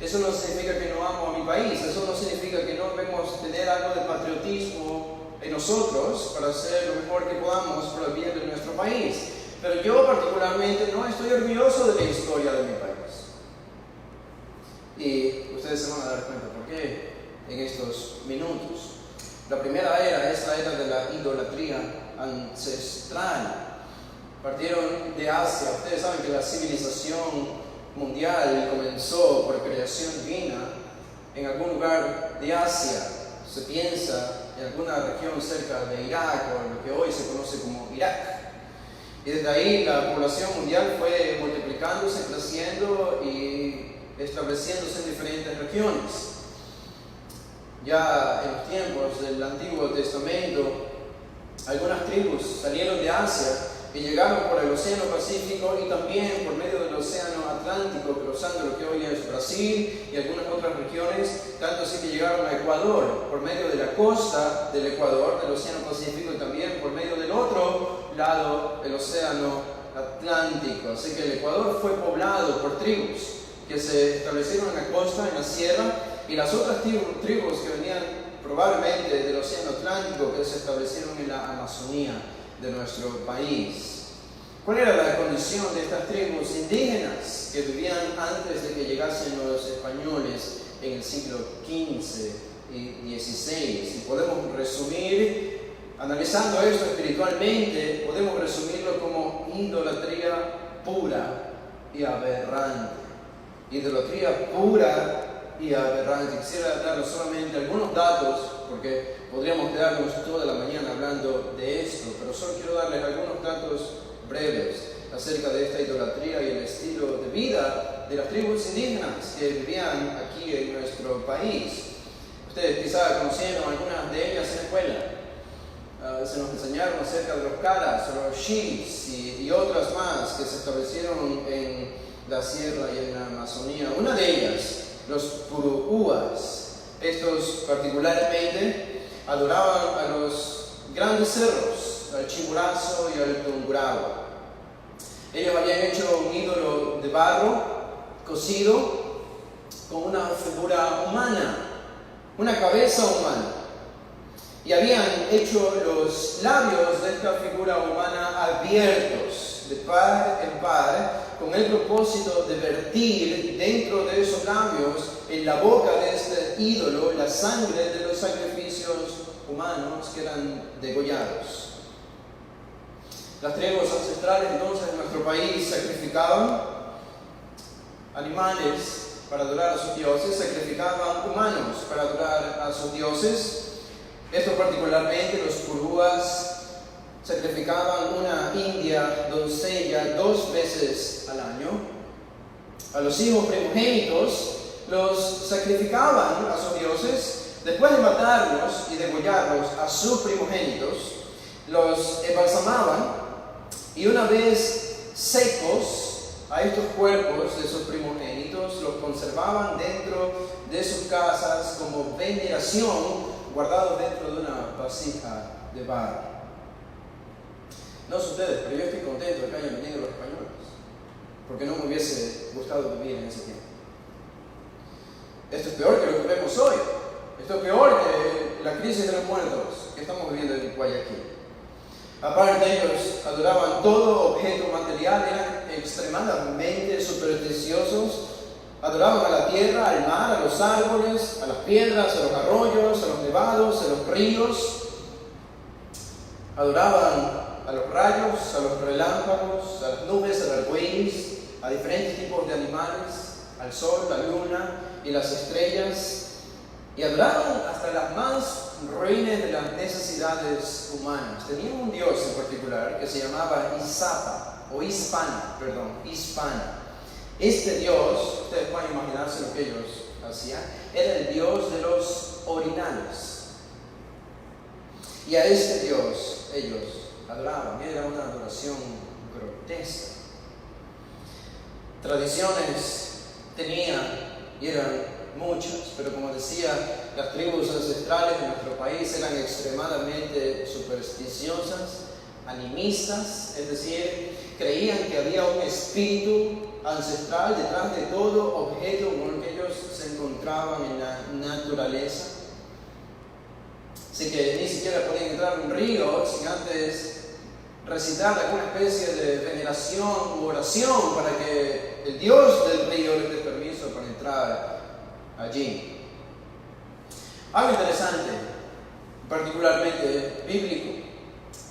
Eso no significa que no amo a mi país, eso no significa que no debemos tener algo de patriotismo en nosotros para hacer lo mejor que podamos por el bien de nuestro país. Pero yo particularmente no estoy orgulloso de la historia de mi país. Y ustedes se van a dar cuenta por qué en estos minutos. La primera era es la era de la idolatría ancestral. Partieron de Asia. Ustedes saben que la civilización mundial comenzó por creación divina en algún lugar de Asia. Se piensa en alguna región cerca de Irak o lo que hoy se conoce como Irak. Y desde ahí la población mundial fue multiplicándose, creciendo y estableciéndose en diferentes regiones. Ya en los tiempos del Antiguo Testamento, algunas tribus salieron de Asia y llegaron por el Océano Pacífico y también por medio del Océano Atlántico, cruzando lo que hoy es Brasil y algunas otras regiones, tanto así que llegaron a Ecuador, por medio de la costa del Ecuador, del Océano Pacífico, y también por medio del otro lado, el Océano Atlántico. Así que el Ecuador fue poblado por tribus que se establecieron en la costa, en la sierra, y las otras tribus que venían probablemente del Océano Atlántico, que se establecieron en la Amazonía de nuestro país. ¿Cuál era la condición de estas tribus indígenas que vivían antes de que llegasen los españoles en el siglo XV y XVI? Si podemos resumir, analizando esto espiritualmente, podemos resumirlo como idolatría pura y aberrante. Idolatría pura y aberrante. Quisiera darles solamente algunos datos, porque podríamos quedarnos toda la mañana hablando de esto, pero solo quiero darles algunos datos breves acerca de esta idolatría y el estilo de vida de las tribus indígenas que vivían aquí en nuestro país. Ustedes quizás conocieron algunas de ellas en la escuela. Se nos enseñaron acerca de los caras, o los shis y otras más que se establecieron en la sierra y en la Amazonía. Una de ellas, los puruúas. Estos particularmente adoraban a los grandes cerros, al Chimborazo y al Tungurahua. Ellos habían hecho un ídolo de barro cocido con una figura humana, una cabeza humana. Y habían hecho los labios de esta figura humana abiertos de par en par, con el propósito de vertir dentro de esos labios, en la boca de este ídolo, la sangre de los sacrificios humanos que eran degollados. Las tribus ancestrales entonces en nuestro país sacrificaban animales para adorar a sus dioses, sacrificaban humanos para adorar a sus dioses. Esto particularmente los purúas sacrificaban una india doncella 2 veces al año. A los hijos primogénitos los sacrificaban a sus dioses. Después de matarlos y degollarlos a sus primogénitos, los embalsamaban y una vez secos a estos cuerpos de sus primogénitos los conservaban dentro de sus casas como veneración, guardados dentro de una vasija de barro. No sé ustedes, pero yo estoy contento de que hayan venido los españoles, porque no me hubiese gustado vivir en ese tiempo. Esto es peor que lo que vemos hoy. Esto es peor que la crisis de los muertos que estamos viviendo en Guayaquil. Aparte, ellos adoraban todo objeto material, eran extremadamente supersticiosos, adoraban a la tierra, al mar, a los árboles, a las piedras, a los arroyos, a los nevados, a los ríos. Adoraban a los rayos, a los relámpagos, a las nubes, al arco iris, a diferentes tipos de animales, al sol, la luna y las estrellas. Y adoraban hasta las más ruines de las necesidades humanas. Tenían un dios en particular que se llamaba Hispana. Este dios, ustedes pueden imaginarse lo que ellos hacían, era el dios de los orinales. Y a este dios ellos adoraban. Era una adoración grotesca. Tradiciones tenían y eran muchas, pero como decía, las tribus ancestrales de nuestro país eran extremadamente supersticiosas, animistas, es decir, creían que había un espíritu ancestral detrás de todo objeto con el que ellos se encontraban en la naturaleza. Así que ni siquiera podían entrar a un río sin antes recitar alguna especie de veneración u oración para que el Dios del río les dé permiso para entrar allí. Algo interesante, particularmente bíblico,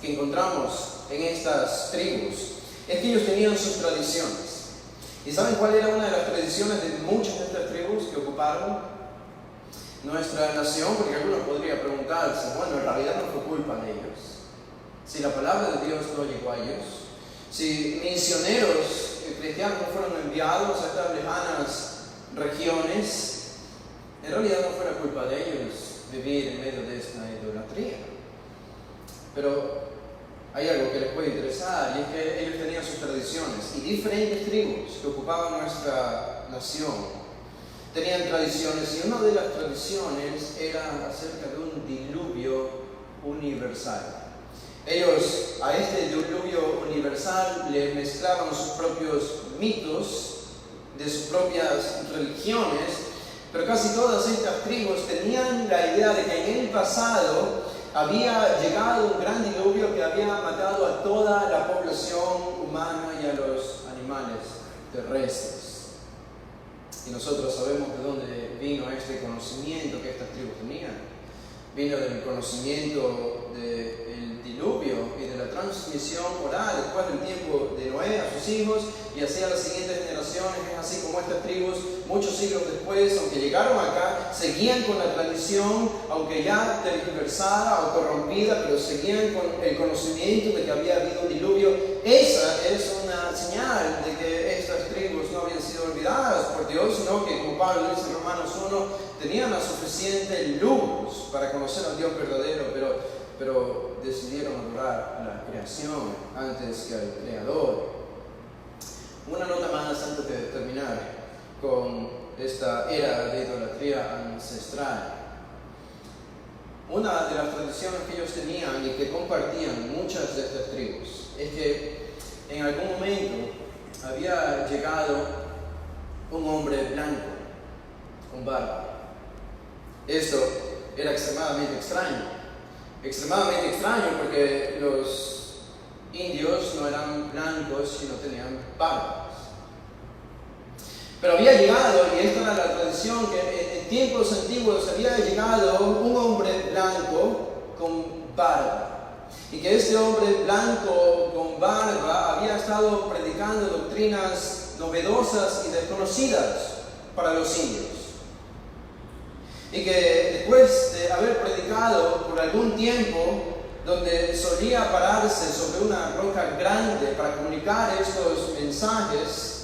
que encontramos en estas tribus, es que ellos tenían sus tradiciones. ¿Y saben cuál era una de las tradiciones de muchas de estas tribus que ocuparon nuestra nación? Porque algunos podrían preguntarse, bueno, en realidad no fue culpa de ellos. Si la palabra de Dios no llegó a ellos, si misioneros cristianos no fueron enviados a estas lejanas regiones, en realidad no fuera culpa de ellos vivir en medio de esta idolatría. Pero hay algo que les puede interesar, y es que ellos tenían sus tradiciones, y diferentes tribus que ocupaban nuestra nación tenían tradiciones, y una de las tradiciones era acerca de un diluvio universal. Ellos a este diluvio universal le mezclaban sus propios mitos de sus propias religiones, pero casi todas estas tribus tenían la idea de que en el pasado había llegado un gran diluvio que había matado a toda la población humana y a los animales terrestres. Y nosotros sabemos de dónde vino este conocimiento que estas tribus tenían. Vino del conocimiento del diluvio y de la transmisión oral después del tiempo de Noé a sus hijos y hacia las siguientes generaciones. Es así como estas tribus, muchos siglos después, aunque llegaron acá, seguían con la tradición, aunque ya tergiversada o corrompida, pero seguían con el conocimiento de que había habido un diluvio. Esa es una señal de que estas tribus no habían sido olvidadas por Dios, sino que, como Pablo dice en Romanos 1, tenían la suficiente luz para conocer al Dios verdadero, pero decidieron adorar a la creación antes que al Creador. Una nota más antes de terminar con esta era de idolatría ancestral. Una de las tradiciones que ellos tenían y que compartían muchas de estas tribus es que en algún momento había llegado un hombre blanco con barba. Esto era extremadamente extraño porque los indios no eran blancos sino tenían barbas. Pero había llegado, y esta era la tradición, que en tiempos antiguos había llegado un hombre blanco con barba. y que este hombre blanco con barba había estado predicando doctrinas novedosas y desconocidas para los indios. Y que después de haber predicado por algún tiempo, donde solía pararse sobre una roca grande para comunicar estos mensajes,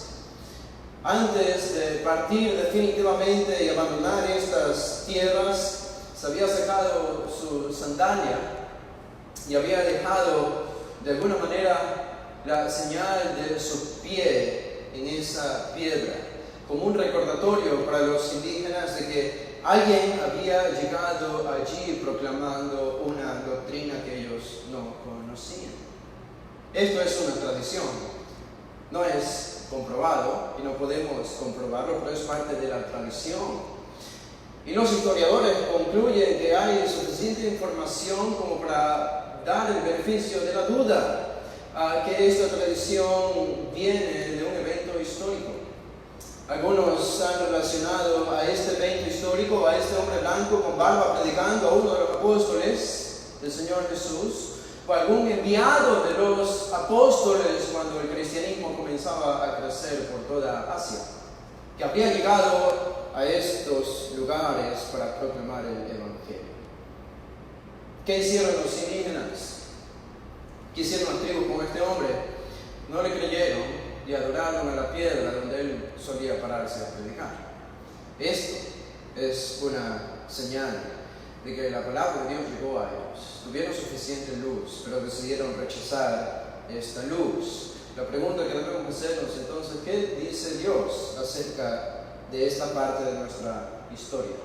antes de partir definitivamente y abandonar estas tierras, se había sacado su sandalia y había dejado de alguna manera la señal de su pie en esa piedra, como un recordatorio para los indígenas de que alguien había llegado allí proclamando una doctrina que ellos no conocían. Esto es una tradición, no es comprobado y no podemos comprobarlo, pero es parte de la tradición. Y los historiadores concluyen que hay suficiente información como para dar el beneficio de la duda, que esta tradición viene de un evento histórico. Algunos han relacionado a este evento histórico, a este hombre blanco con barba predicando a uno de los apóstoles del Señor Jesús, o algún enviado de los apóstoles cuando el cristianismo comenzaba a crecer por toda Asia, que había llegado a estos lugares para proclamar el Evangelio. ¿Qué hicieron los indígenas? ¿Qué hicieron las tribus con este hombre? No le creyeron y adoraron a la piedra donde él solía pararse a predicar. Esto es una señal de que la palabra de Dios llegó a ellos. Tuvieron suficiente luz, pero decidieron rechazar esta luz. La pregunta que debemos hacernos entonces, ¿qué dice Dios acerca de esta parte de nuestra historia?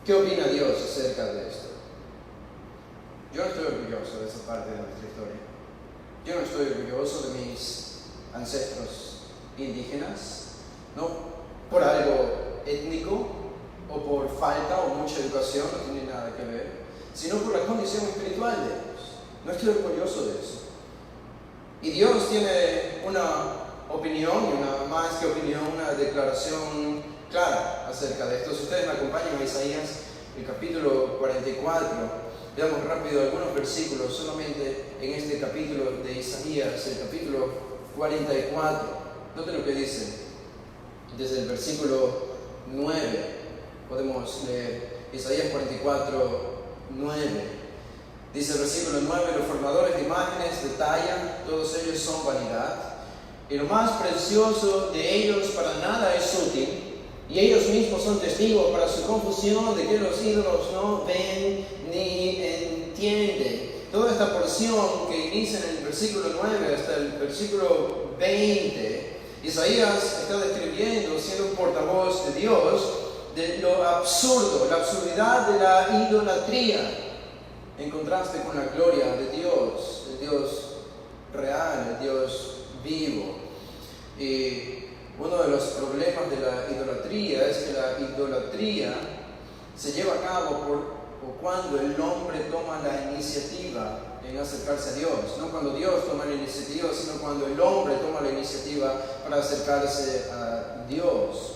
¿Qué opina Dios acerca de esto? Yo no estoy orgulloso de esa parte de nuestra historia. Yo no estoy orgulloso de mis ancestros indígenas, no por algo étnico o por falta o mucha educación, no tiene nada que ver, sino por la condición espiritual de ellos. No estoy orgulloso de eso. Y Dios tiene una opinión, y una más que opinión, una declaración clara acerca de esto. Si ustedes me acompañan a Isaías, el capítulo 44, veamos rápido algunos versículos solamente en este capítulo de Isaías, el capítulo 44. Noten lo que dice desde el versículo 9. Podemos leer Isaías 44, 9. Dice el versículo 9: los formadores de imágenes detallan, todos ellos son vanidad, y lo más precioso de ellos para nada es útil, y ellos mismos son testigos para su confusión de que los ídolos no ven ni entienden. Toda esta porción que inicia en el versículo 9 hasta el versículo 20, Isaías está describiendo, siendo un portavoz de Dios, de lo absurdo, la absurdidad de la idolatría, en contraste con la gloria de Dios, el Dios real, el Dios vivo. Y uno de los problemas de la idolatría es que la idolatría se lleva a cabo cuando el hombre toma la iniciativa en acercarse a Dios. No cuando Dios toma la iniciativa, sino cuando el hombre toma la iniciativa para acercarse a Dios.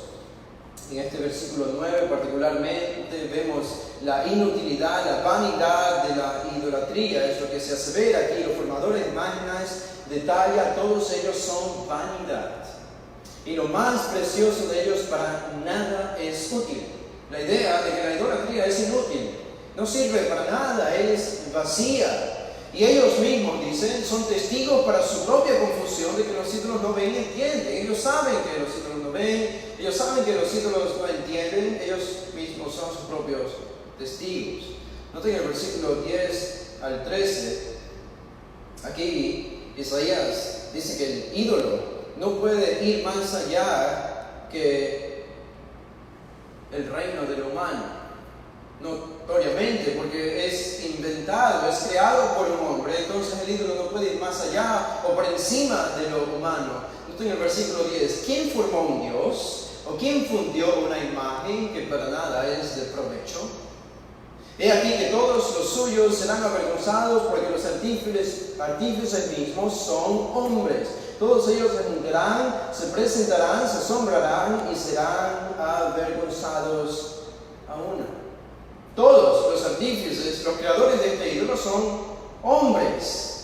En este versículo 9 particularmente vemos la inutilidad, la vanidad de la idolatría. Es lo que se asevera aquí. Los formadores de imágenes detalla, todos ellos son vanidad. Y lo más precioso de ellos para nada es útil. La idea de que la idolatría es inútil, no sirve para nada, es vacía. Y ellos mismos, dicen, son testigos para su propia confusión de que los ídolos no ven y entienden. Ellos saben que los ídolos no ven, ellos saben que los ídolos no entienden, ellos mismos son sus propios testigos. Noten el versículo 10 al 13, aquí Isaías dice que el ídolo no puede ir más allá que el reino de lo humano. Notoriamente, porque es inventado, es creado por un hombre, entonces el ídolo no puede ir más allá o por encima de lo humano. Noten el versículo 10, ¿quién formó un Dios? ¿O quién fundió una imagen que para nada es de provecho? He aquí que todos los suyos serán avergonzados, porque los artífices mismos son hombres. Todos ellos se juntarán, se presentarán, se asombrarán y serán avergonzados a una. Todos los artífices, los creadores de este ídolo son hombres.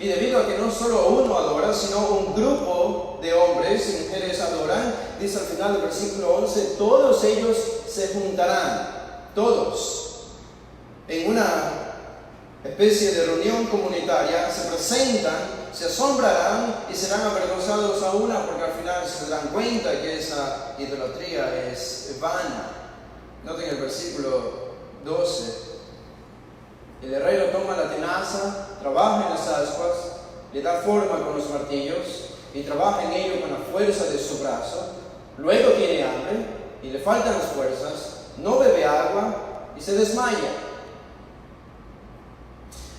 Y debido a que no solo uno adora, sino un grupo de hombres y mujeres adoran, dice al final del versículo 11, todos ellos se juntarán, todos, en una especie de reunión comunitaria, se presentan, se asombrarán y serán avergonzados a una, porque al final se dan cuenta que esa idolatría es vana. Noten el versículo 12. El herrero toma la tenaza, trabaja en las ascuas, le da forma con los martillos y trabaja en ello con la fuerza de su brazo. Luego tiene hambre y le faltan las fuerzas, no bebe agua y se desmaya.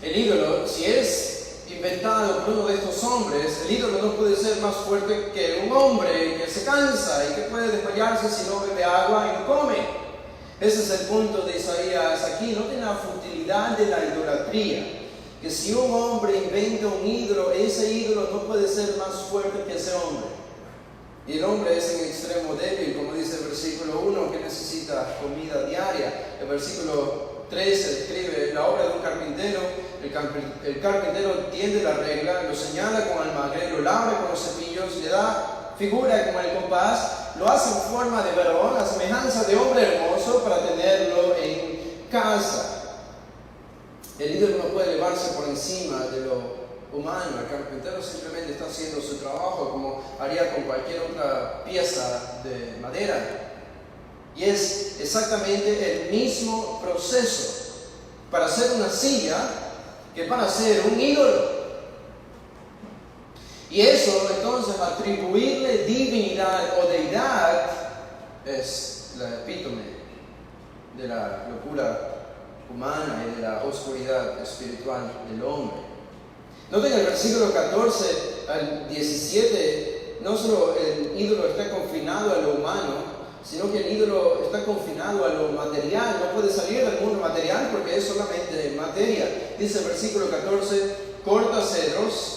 El ídolo, si es inventado por uno de estos hombres, el ídolo no puede ser más fuerte que un hombre que se cansa y que puede desmayarse si no bebe agua y no come. Ese es el punto de Isaías aquí. Noten la futilidad de la idolatría. Que si un hombre inventa un ídolo, ese ídolo no puede ser más fuerte que ese hombre. Y el hombre es en extremo débil, como dice el versículo 1, que necesita comida diaria. El versículo 13 describe la obra de un carpintero. El carpintero tiende la regla, lo señala con almagre, lo labra con los cepillos, le da figura como el compás, lo hace en forma de varón, a semejanza de hombre hermoso, para tenerlo en casa. El ídolo no puede elevarse por encima de lo humano. El carpintero simplemente está haciendo su trabajo como haría con cualquier otra pieza de madera. Y es exactamente el mismo proceso para hacer una silla que para hacer un ídolo. Y eso, entonces, atribuirle divinidad o deidad es la epítome de la locura humana y de la oscuridad espiritual del hombre. Noten el versículo 14 al 17, no solo el ídolo está confinado a lo humano, sino que el ídolo está confinado a lo material, no puede salir del mundo material porque es solamente materia. Dice el versículo 14, corta cedros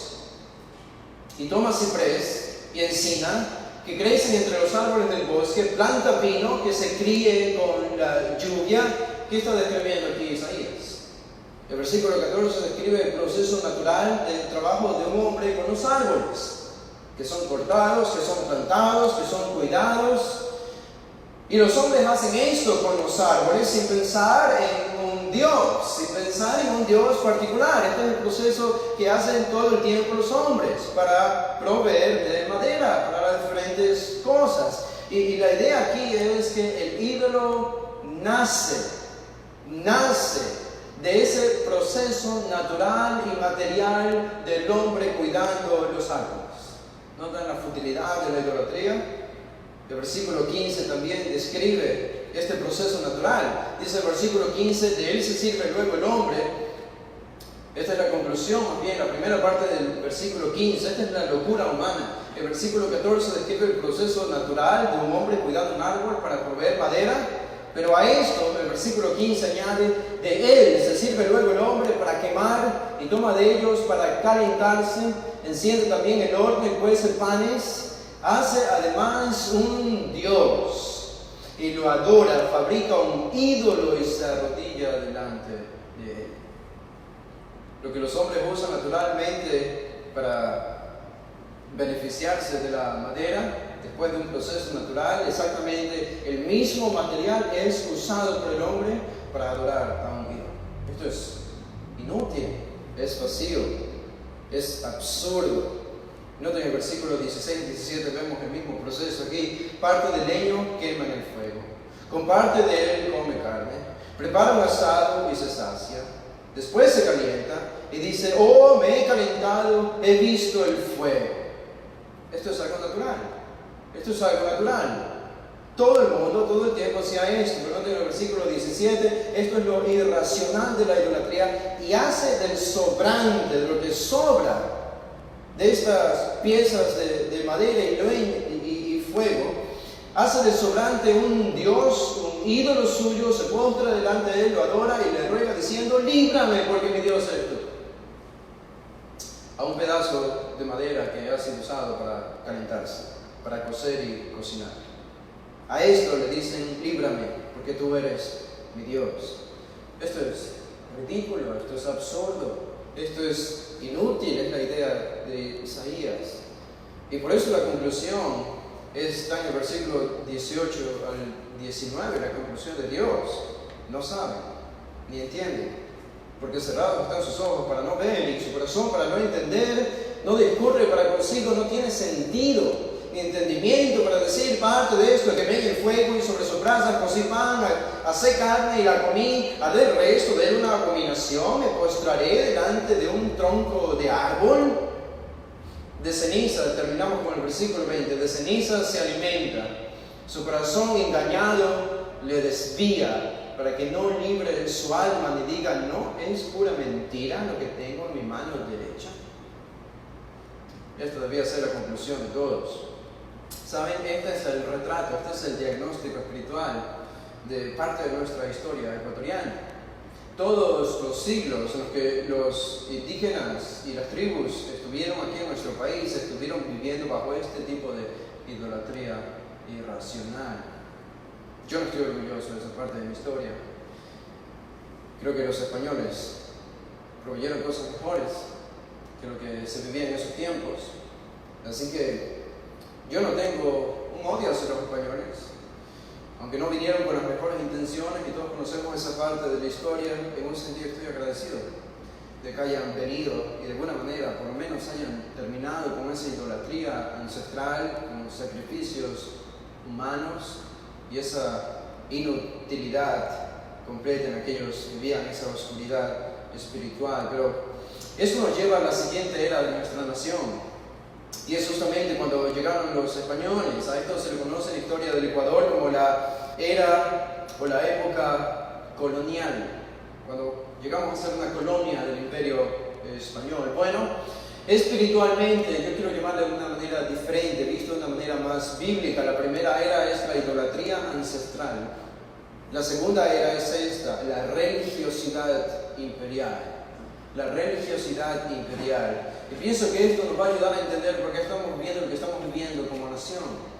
y toma ciprés y encina que crecen entre los árboles del bosque, planta pino que se críe con la lluvia. ¿Qué está describiendo aquí Isaías? El versículo 14 describe el proceso natural del trabajo de un hombre con los árboles, que son cortados, que son plantados, que son cuidados. Y los hombres hacen esto con los árboles sin pensar en un Dios, sin pensar en un Dios particular. Este es el proceso que hacen todo el tiempo los hombres para proveer de madera, para las diferentes cosas. Y la idea aquí es que el ídolo nace de ese proceso natural y material del hombre cuidando los árboles. ¿Notan la futilidad de la idolatría? El versículo 15 también describe este proceso natural. Dice el versículo 15, de él se sirve luego el hombre. Esta es la conclusión, más bien la primera parte del versículo 15. Esta es la locura humana. El versículo 14 describe el proceso natural de un hombre cuidando un árbol para proveer madera. Pero a esto, el versículo 15 añade, de él se sirve luego el hombre para quemar y toma de ellos para calentarse. Enciende también el horno y cuece panes. Hace además un Dios y lo adora, fabrica un ídolo y se arrodilla delante de él. Lo que los hombres usan naturalmente para beneficiarse de la madera, después de un proceso natural, exactamente el mismo material es usado por el hombre para adorar a un ídolo. Esto es inútil, es vacío, es absurdo. Noten el versículo 16 y 17, vemos el mismo proceso aquí. Parte del leño quema en el fuego, con parte de él come carne, prepara un asado y se sacia, después se calienta y dice, oh, me he calentado, he visto el fuego. Esto es algo natural, esto es algo natural. Todo el mundo, todo el tiempo hacía esto. Pero noten el versículo 17, esto es lo irracional de la idolatría y hace del sobrante, de lo que sobra de estas piezas de madera y fuego, hace del sobrante un Dios, un ídolo suyo, se postra delante de él, lo adora y le ruega diciendo, líbrame porque mi Dios es tú. A un pedazo de madera que ha sido usado para calentarse, para cocer y cocinar. A esto le dicen, líbrame porque tú eres mi Dios. Esto es ridículo, esto es absurdo, esto es inútil, es la idea de Isaías. Y por eso la conclusión está en el versículo 18 al 19, la conclusión de Dios. No saben, ni entienden, porque cerrados están sus ojos para no ver y su corazón para no entender, no discurre para consigo, no tiene sentido ni entendimiento para decir parte de esto, que quemé el fuego y sobre sus brasas cocí pan, hacé carne y la comí, haré el resto de él una abominación, me postraré delante de un tronco de árbol. De ceniza, terminamos con el versículo 20, de ceniza se alimenta, su corazón engañado le desvía, para que no libre su alma ni diga, no es pura mentira lo que tengo en mi mano derecha. Esto debía ser la conclusión de todos. Saben, este es el retrato, este es el diagnóstico espiritual de parte de nuestra historia ecuatoriana. Todos los siglos en los que los indígenas y las tribus estuvieron aquí en nuestro país, estuvieron viviendo bajo este tipo de idolatría irracional. Yo no estoy orgulloso de esa parte de mi historia. Creo que los españoles proveyeron cosas mejores que lo que se vivía en esos tiempos. Así que yo no tengo un odio hacia los españoles, aunque no vinieron con las mejores intenciones y todos conocemos esa parte de la historia. En un sentido estoy agradecido de que hayan venido y de alguna manera por lo menos hayan terminado con esa idolatría ancestral, con sacrificios humanos y esa inutilidad completa en aquellos que vivían esa oscuridad espiritual. Pero eso nos lleva a la siguiente era de nuestra nación. Y es justamente cuando llegaron los españoles. A esto se le conoce en la historia del Ecuador como la era o la época colonial, cuando llegamos a ser una colonia del Imperio Español. Bueno, espiritualmente, yo quiero llamarle de una manera diferente, visto de una manera más bíblica. La primera era es la idolatría ancestral. La segunda era es esta, la religiosidad imperial. La religiosidad imperial. Y pienso que esto nos va a ayudar a entender por qué estamos viviendo lo que estamos viviendo como nación.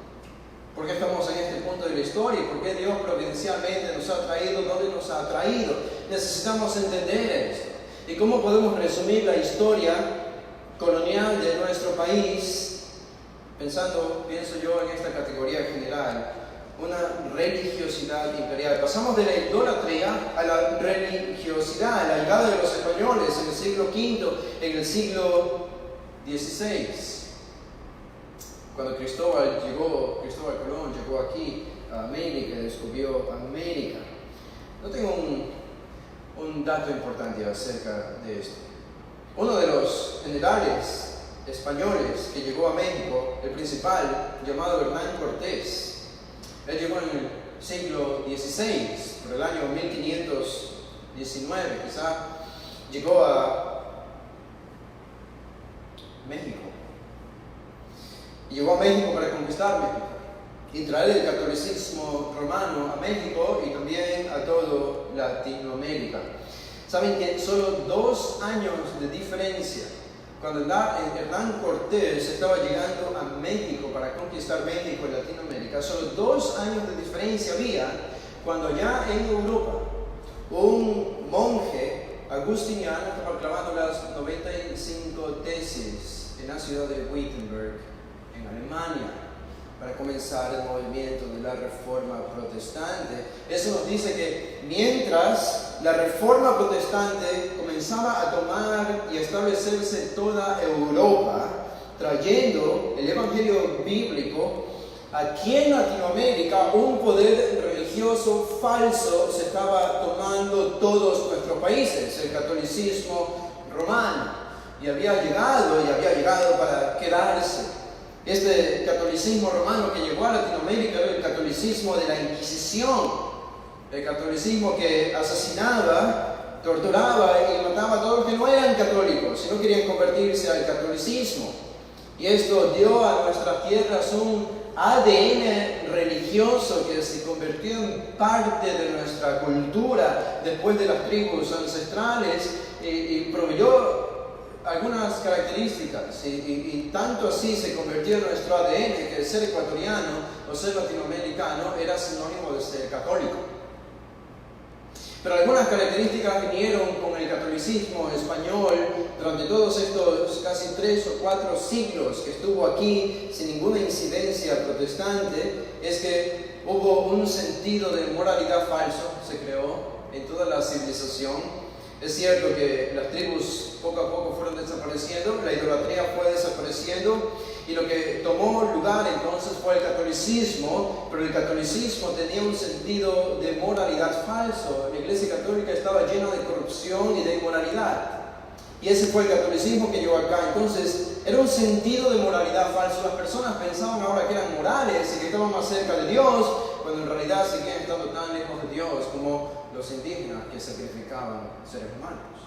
Por qué estamos en este punto de la historia y por qué Dios providencialmente nos ha traído donde nos ha traído. Necesitamos entender esto. Y cómo podemos resumir la historia colonial de nuestro país, pienso yo en esta categoría general. Una religiosidad imperial. Pasamos de la idolatría a la religiosidad, la llegada de los españoles en el siglo V, en el siglo XVI. Cuando Cristóbal Colón llegó aquí a América, descubrió América. No tengo un dato importante acerca de esto. Uno de los generales españoles que llegó a México, el principal, llamado Hernán Cortés, él llegó en el siglo XVI, por el año 1519, quizá, llegó a México. Y llegó a México para conquistar México y traer el catolicismo romano a México y también a toda Latinoamérica. Saben que solo 2 años de diferencia. Cuando Hernán Cortés estaba llegando a México para conquistar México y Latinoamérica, solo 2 años de diferencia había cuando ya en Europa un monje agustiniano estaba clavando las 95 tesis en la ciudad de Wittenberg, en Alemania, para comenzar el movimiento de la Reforma Protestante. Eso nos dice que mientras la Reforma Protestante comenzaba a tomar y establecerse en toda Europa, trayendo el Evangelio bíblico, aquí en Latinoamérica un poder religioso falso se estaba tomando todos nuestros países, el catolicismo romano, y había llegado para quedarse. Este catolicismo romano que llegó a Latinoamérica era el catolicismo de la Inquisición, el catolicismo que asesinaba, torturaba y mataba a todos los que no eran católicos, si no querían convertirse al catolicismo. Y esto dio a nuestras tierras un ADN religioso que se convirtió en parte de nuestra cultura después de las tribus ancestrales y proveyó algunas características y tanto así se convirtió en nuestro ADN que ser ecuatoriano o ser latinoamericano era sinónimo de ser católico. Pero algunas características vinieron con el catolicismo español durante todos estos casi 3 o 4 siglos que estuvo aquí sin ninguna incidencia protestante, es que hubo un sentido de moralidad falso, se creó en toda la civilización. Es cierto que las tribus poco a poco fueron desapareciendo, la idolatría fue desapareciendo y lo que tomó lugar entonces fue el catolicismo, pero el catolicismo tenía un sentido de moralidad falso. La Iglesia Católica estaba llena de corrupción y de inmoralidad. Y ese fue el catolicismo que llegó acá. Entonces, era un sentido de moralidad falso. Las personas pensaban ahora que eran morales y que estaban más cerca de Dios, cuando en realidad seguían estando tan lejos de Dios como los indígenas que sacrificaban seres humanos.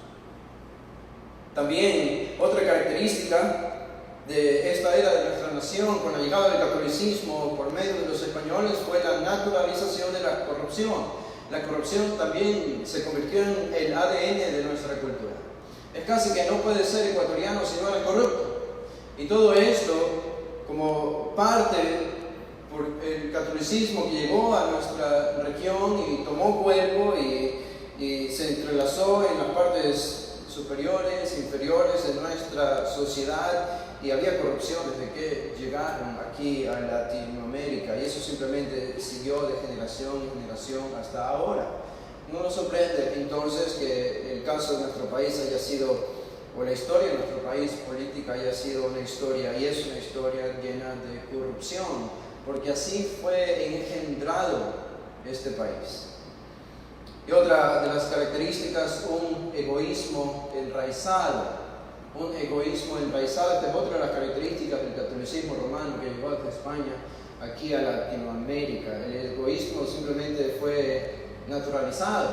También, otra característica de esta era de nuestra nación, con la llegada del catolicismo por medio de los españoles, fue la naturalización de la corrupción. La corrupción también se convirtió en el ADN de nuestra cultura. Es casi que no puede ser ecuatoriano si no es corrupto. Y todo esto, como parte por el catolicismo que llegó a nuestra región y tomó cuerpo y se entrelazó en las partes superiores, inferiores de nuestra sociedad, y había corrupción desde que llegaron aquí a Latinoamérica, y eso simplemente siguió de generación en generación hasta ahora. No nos sorprende entonces que el caso de nuestro país haya sido, o la historia de nuestro país política haya sido una historia, y es una historia llena de corrupción, porque así fue engendrado este país. Y otra de las características, un egoísmo enraizado. Un egoísmo enraizado, esta es otra de las características del catolicismo romano que llegó desde España aquí a Latinoamérica. El egoísmo simplemente fue naturalizado,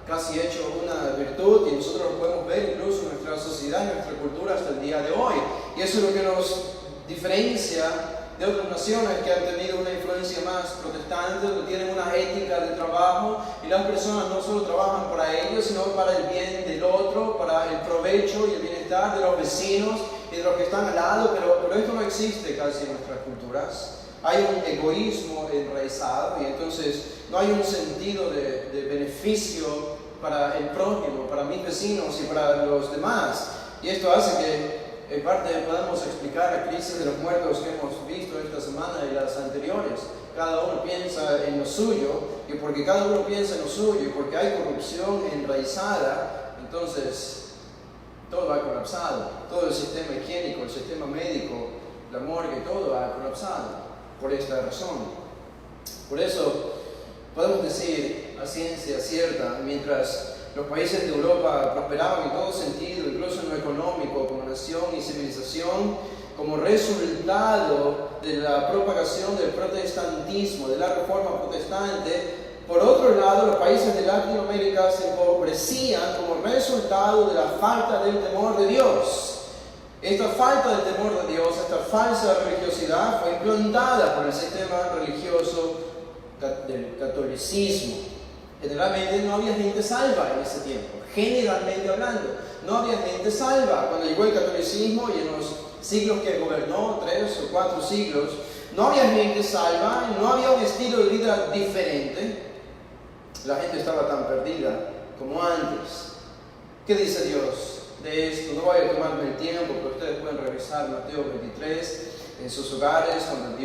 casi hecho una virtud, y nosotros lo podemos ver incluso en nuestra sociedad, en nuestra cultura hasta el día de hoy. Y eso es lo que nos diferencia de otras naciones que han tenido una influencia más protestante, donde tienen una ética de trabajo y las personas no solo trabajan para ellos, sino para el bien del otro, para el provecho y el bienestar de los vecinos y de los que están al lado, pero esto no existe casi en nuestras culturas. Hay un egoísmo enraizado y entonces no hay un sentido de beneficio para el prójimo, para mis vecinos y para los demás. Y esto hace que en parte podemos explicar la crisis de los muertos que hemos visto esta semana y las anteriores. Cada uno piensa en lo suyo, y porque cada uno piensa en lo suyo y porque hay corrupción enraizada, entonces todo ha colapsado. Todo el sistema higiénico, el sistema médico, la morgue, todo ha colapsado por esta razón. Por eso podemos decir a ciencia cierta, mientras los países de Europa prosperaban en todo sentido, incluso en lo económico, como nación y civilización, como resultado de la propagación del protestantismo, de la reforma protestante. Por otro lado, los países de Latinoamérica se empobrecían como resultado de la falta del temor de Dios. Esta falta del temor de Dios, esta falsa religiosidad, fue implantada por el sistema religioso del catolicismo. Generalmente no había gente salva en ese tiempo, generalmente hablando. No había gente salva. Cuando llegó el catolicismo y en los siglos que gobernó, 3 o 4 siglos, no había gente salva, no había un estilo de vida diferente. La gente estaba tan perdida como antes. ¿Qué dice Dios de esto? No voy a tomarme el tiempo, pero ustedes pueden revisar Mateo 23 en sus hogares, cuando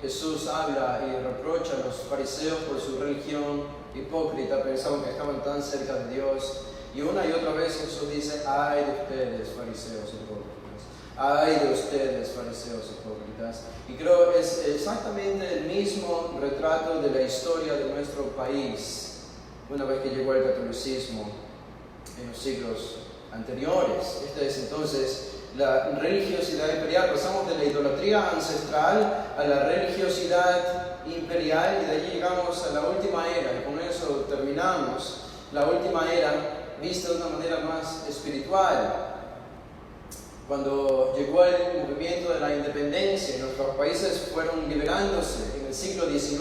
Jesús habla y reprocha a los fariseos por su religión hipócrita. Pensaban que estaban tan cerca de Dios, y una y otra vez Jesús dice: ay de ustedes, fariseos hipócritas, ay de ustedes, fariseos hipócritas. Y creo que es exactamente el mismo retrato de la historia de nuestro país una vez que llegó el catolicismo en los siglos anteriores. Esta es entonces la religiosidad imperial. Pasamos de la idolatría ancestral a la religiosidad imperial, y de allí llegamos a la última era, y con eso terminamos. La última era vista de una manera más espiritual. Cuando llegó el movimiento de la independencia, nuestros países fueron liberándose en el siglo XIX,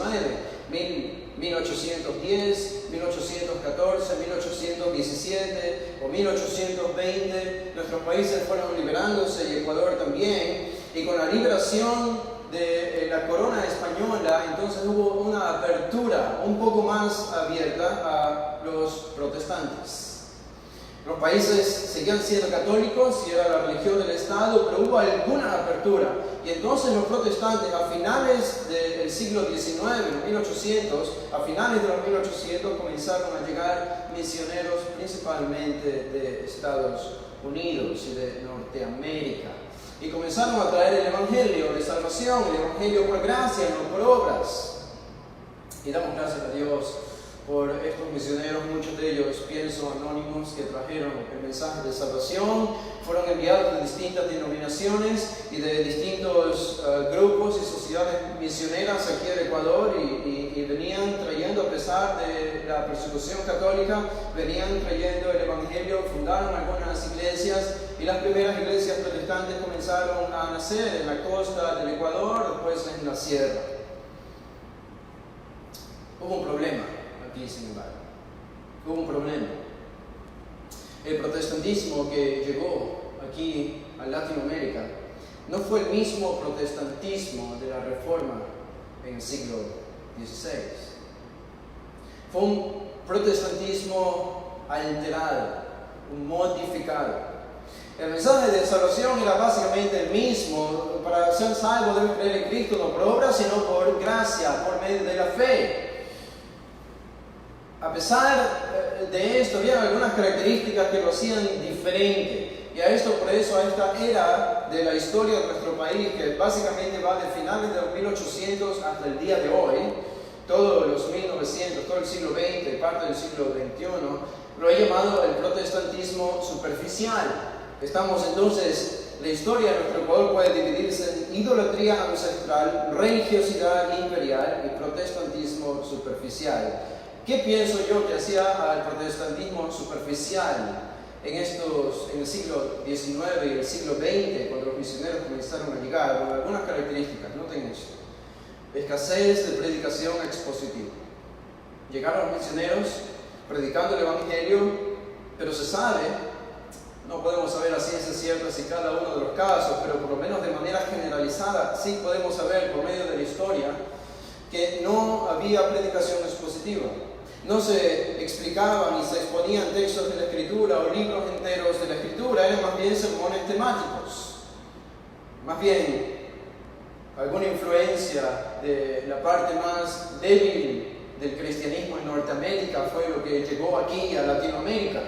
1810, 1814, 1817 o 1820, nuestros países fueron liberándose, y Ecuador también, y con la liberación de la corona española, entonces hubo una apertura un poco más abierta a los protestantes. Los países seguían siendo católicos y era la religión del Estado, pero hubo alguna apertura. Y entonces los protestantes a finales del siglo XIX, en 1800, a finales de los 1800 comenzaron a llegar misioneros principalmente de Estados Unidos y de Norteamérica. Y comenzaron a traer el Evangelio de salvación, el Evangelio por gracia, no por obras. Y damos gracias a Dios por estos misioneros, muchos de ellos, pienso, anónimos, que trajeron el mensaje de salvación, fueron enviados de distintas denominaciones y de distintos grupos y sociedades misioneras aquí al Ecuador y venían trayendo, a pesar de la persecución católica, venían trayendo el Evangelio, fundaron algunas iglesias y las primeras iglesias protestantes comenzaron a nacer en la costa del Ecuador, después en la sierra. Hubo un problema aquí, sin embargo. Hubo un problema. El protestantismo que llegó aquí a Latinoamérica no fue el mismo protestantismo de la Reforma en el siglo XVI. Fue un protestantismo alterado, un modificado. El mensaje de salvación era básicamente el mismo. Para ser salvo debes creer en Cristo, no por obras, sino por gracia, por medio de la fe. A pesar de esto, había algunas características que lo hacían diferente. Y por eso, a esta era de la historia de nuestro país, que básicamente va de finales de los 1800 hasta el día de hoy, todos los 1900, todo el siglo XX, parte del siglo XXI, lo he llamado el protestantismo superficial. Estamos entonces, la historia de nuestro Ecuador puede dividirse en idolatría ancestral, religiosidad imperial y protestantismo superficial. ¿Qué pienso yo que hacía al protestantismo superficial en el siglo XIX y el siglo XX, cuando los misioneros comenzaron a llegar? Con algunas características, noten esto. Escasez de predicación expositiva. Llegaron los misioneros predicando el Evangelio, pero se sabe, no podemos saber a ciencia cierta si cada uno de los casos, pero por lo menos de manera generalizada sí podemos saber por medio de la historia que no había predicación expositiva. No se explicaban ni se exponían textos de la Escritura o libros enteros de la Escritura, eran más bien sermones temáticos. Más bien, alguna influencia de la parte más débil del cristianismo en Norteamérica fue lo que llegó aquí a Latinoamérica.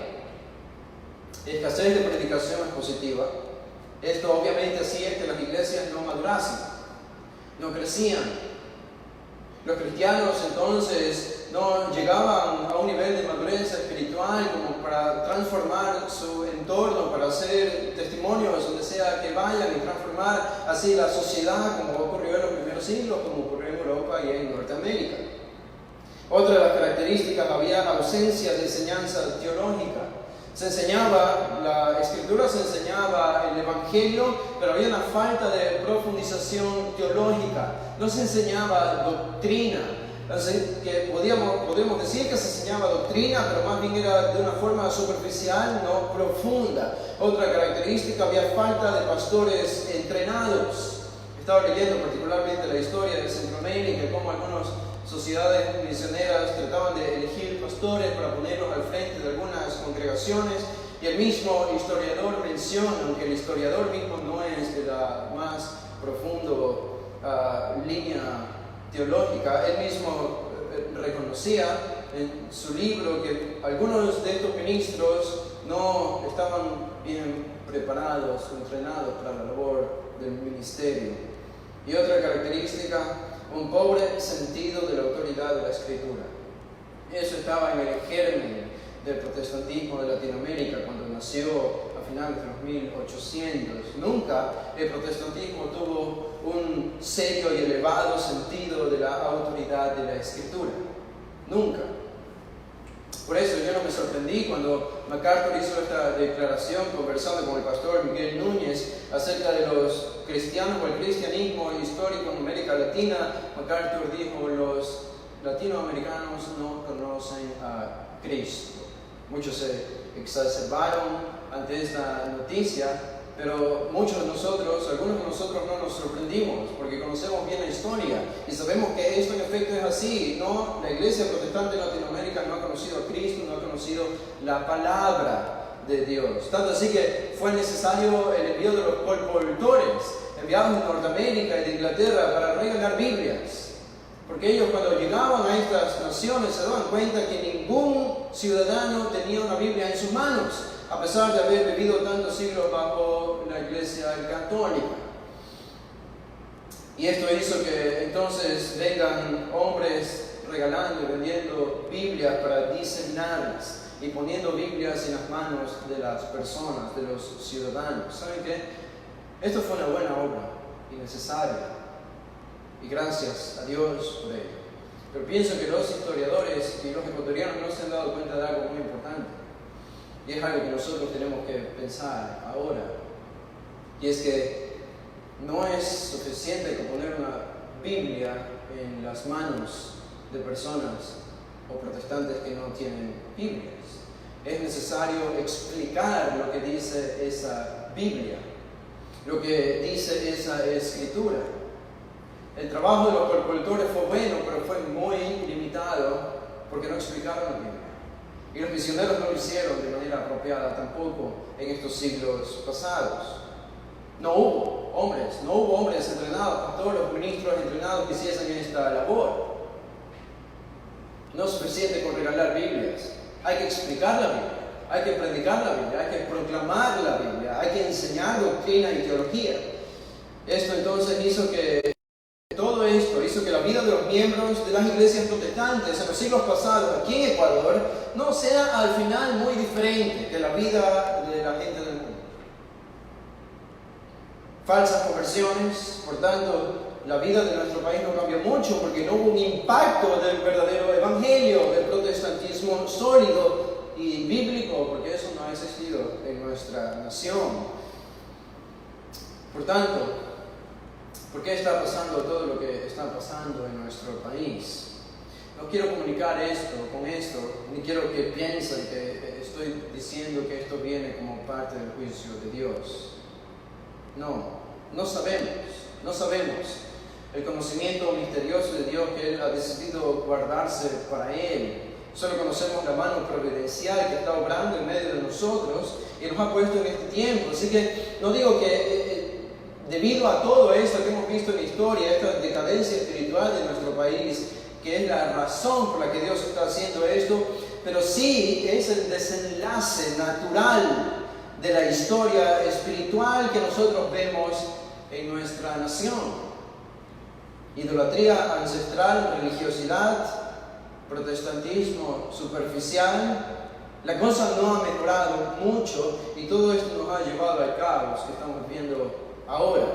Escasez de predicación expositiva. Esto obviamente hacía que las iglesias no madurasen, no crecían. Los cristianos entonces no llegaban a un nivel de madurez espiritual como para transformar su entorno, para hacer testimonios donde sea que vayan y transformar así la sociedad como ocurrió en los primeros siglos, como ocurrió en Europa y en Norteamérica. Otra de las características, había ausencia de enseñanza teológica. Se enseñaba, la Escritura se enseñaba el Evangelio, pero había una falta de profundización teológica. No se enseñaba doctrina. Que podríamos decir que se enseñaba doctrina, pero más bien era de una forma superficial, no profunda. Otra característica, había falta de pastores entrenados. Estaba leyendo particularmente la historia de Centroamérica y cómo algunas sociedades misioneras trataban de elegir pastores para ponerlos al frente de algunas congregaciones, y el mismo historiador menciona, aunque el historiador mismo no es de la más profunda línea teológica, él mismo reconocía en su libro que algunos de estos ministros no estaban bien preparados, entrenados para la labor del ministerio. Y otra característica, un pobre sentido de la autoridad de la Escritura. Eso estaba en el germen del protestantismo de Latinoamérica cuando nació a finales de los 1800. Nunca el protestantismo tuvo un serio y elevado sentido de la autoridad de la Escritura. Nunca. Por eso yo no me sorprendí cuando MacArthur hizo esta declaración conversando con el pastor Miguel Núñez acerca de los cristianos o el cristianismo histórico en América Latina. MacArthur dijo: los latinoamericanos no conocen a Cristo. Muchos se exacerbaron ante esta noticia, pero muchos de nosotros, algunos de nosotros no nos sorprendimos porque conocemos bien la historia y sabemos que esto en efecto es así. No, la iglesia protestante en Latinoamérica no ha conocido a Cristo, no ha conocido la palabra de Dios. Tanto así que fue necesario el envío de los colportores enviados de Norteamérica y de Inglaterra para regalar Biblias. Porque ellos cuando llegaban a estas naciones se daban cuenta que ningún ciudadano tenía una Biblia en sus manos, a pesar de haber vivido tantos siglos bajo la Iglesia católica. Y esto hizo que entonces vengan hombres regalando y vendiendo Biblias para diseminarlas y poniendo Biblias en las manos de las personas, de los ciudadanos. ¿Saben qué? Esto fue una buena obra y necesaria. Y gracias a Dios por ello. Pero pienso que los historiadores y los ecuatorianos no se han dado cuenta de algo muy importante. Y es algo que nosotros tenemos que pensar ahora. Y es que no es suficiente con poner una Biblia en las manos de personas o protestantes que no tienen Biblias. Es necesario explicar lo que dice esa Biblia, lo que dice esa escritura. El trabajo de los colportores fue bueno, pero fue muy limitado porque no explicaron la Biblia. Y los misioneros no lo hicieron de manera apropiada tampoco en estos siglos pasados. No hubo hombres entrenados, todos los ministros entrenados que hiciesen esta labor. No es suficiente con regalar Biblias. Hay que explicar la Biblia, hay que predicar la Biblia, hay que proclamar la Biblia, hay que enseñar doctrina y teología. Esto entonces hizo que la vida de los miembros de las iglesias protestantes en los siglos pasados aquí en Ecuador no sea al final muy diferente de la vida de la gente del mundo. Falsas conversiones, por tanto, la vida de nuestro país no cambió mucho porque no hubo un impacto del verdadero evangelio, del protestantismo sólido y bíblico, porque eso no ha existido en nuestra nación. Por tanto, ¿por qué está pasando todo lo que está pasando en nuestro país? No quiero comunicar con esto, ni quiero que piensen que estoy diciendo que esto viene como parte del juicio de Dios. No sabemos. El conocimiento misterioso de Dios que Él ha decidido guardarse para Él. Solo conocemos la mano providencial que está obrando en medio de nosotros y nos ha puesto en este tiempo. Así que no digo que debido a todo esto que hemos visto en la historia, esta decadencia espiritual de nuestro país, que es la razón por la que Dios está haciendo esto, pero sí es el desenlace natural de la historia espiritual que nosotros vemos en nuestra nación. Idolatría ancestral, religiosidad, protestantismo superficial. La cosa no ha mejorado mucho y todo esto nos ha llevado al caos que estamos viendo ahora.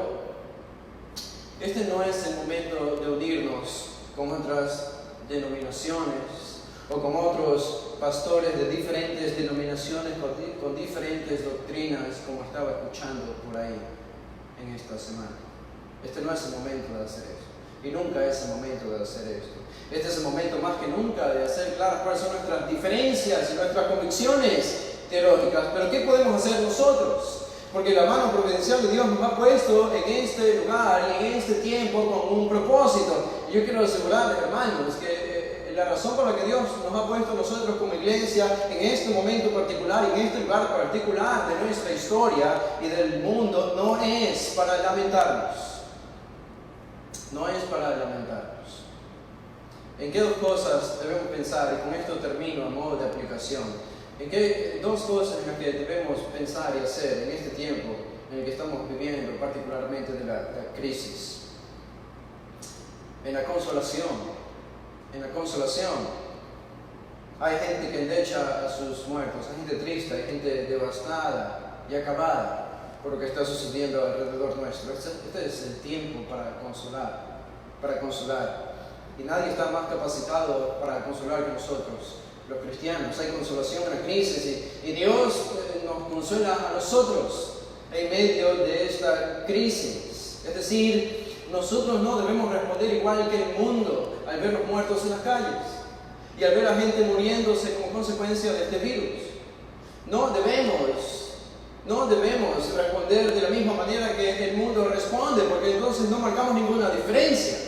Este no es el momento de unirnos con otras denominaciones o con otros pastores de diferentes denominaciones con diferentes doctrinas, como estaba escuchando por ahí en esta semana. Este no es el momento de hacer esto. Y nunca es el momento de hacer esto. Este es el momento más que nunca de hacer claras cuáles son nuestras diferencias y nuestras convicciones teológicas. Pero ¿qué podemos hacer nosotros? Porque la mano providencial de Dios nos ha puesto en este lugar y en este tiempo con un propósito. Y yo quiero asegurarles, hermanos, que la razón por la que Dios nos ha puesto nosotros como iglesia en este momento particular y en este lugar particular de nuestra historia y del mundo no es para lamentarnos. No es para lamentarnos. ¿En qué dos cosas debemos pensar? Y con esto termino a modo de aplicación. ¿En qué dos cosas en las que debemos pensar y hacer en este tiempo en el que estamos viviendo, particularmente de la crisis? En la consolación. En la consolación. Hay gente que endecha a sus muertos, hay gente triste, hay gente devastada y acabada por lo que está sucediendo alrededor nuestro. Este es el tiempo para consolar. Y nadie está más capacitado para consolar que nosotros, los cristianos. Hay consolación en la crisis y Dios nos consuela a nosotros en medio de esta crisis. Es decir, nosotros no debemos responder igual que el mundo al ver los muertos en las calles y al ver a gente muriéndose como consecuencia de este virus. No debemos No debemos responder de la misma manera que el mundo responde, porque entonces no marcamos ninguna diferencia.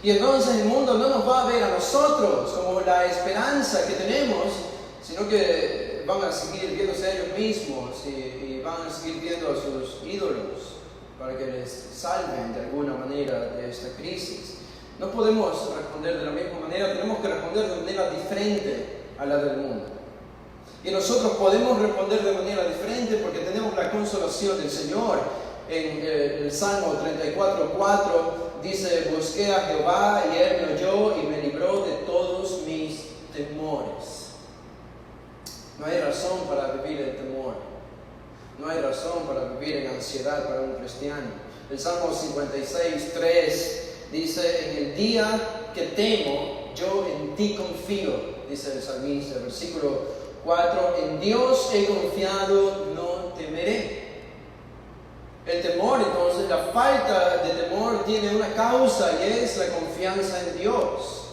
Y entonces el mundo no nos va a ver a nosotros como la esperanza que tenemos, sino que van a seguir viéndose a ellos mismos y van a seguir viendo a sus ídolos para que les salven de alguna manera de esta crisis. No podemos responder de la misma manera, tenemos que responder de manera diferente a la del mundo. Y nosotros podemos responder de manera diferente porque tenemos la consolación del Señor. En el Salmo 34:4 dice: busqué a Jehová y Él me oyó y me libró de todos mis temores. No hay razón para vivir en temor. No hay razón para vivir en ansiedad para un cristiano. El Salmo 56:3 dice: en el día que temo, yo en ti confío, dice el salmista. Versículo 4: en Dios he confiado, no temeré. El temor, entonces, la falta de temor tiene una causa y es la confianza en Dios.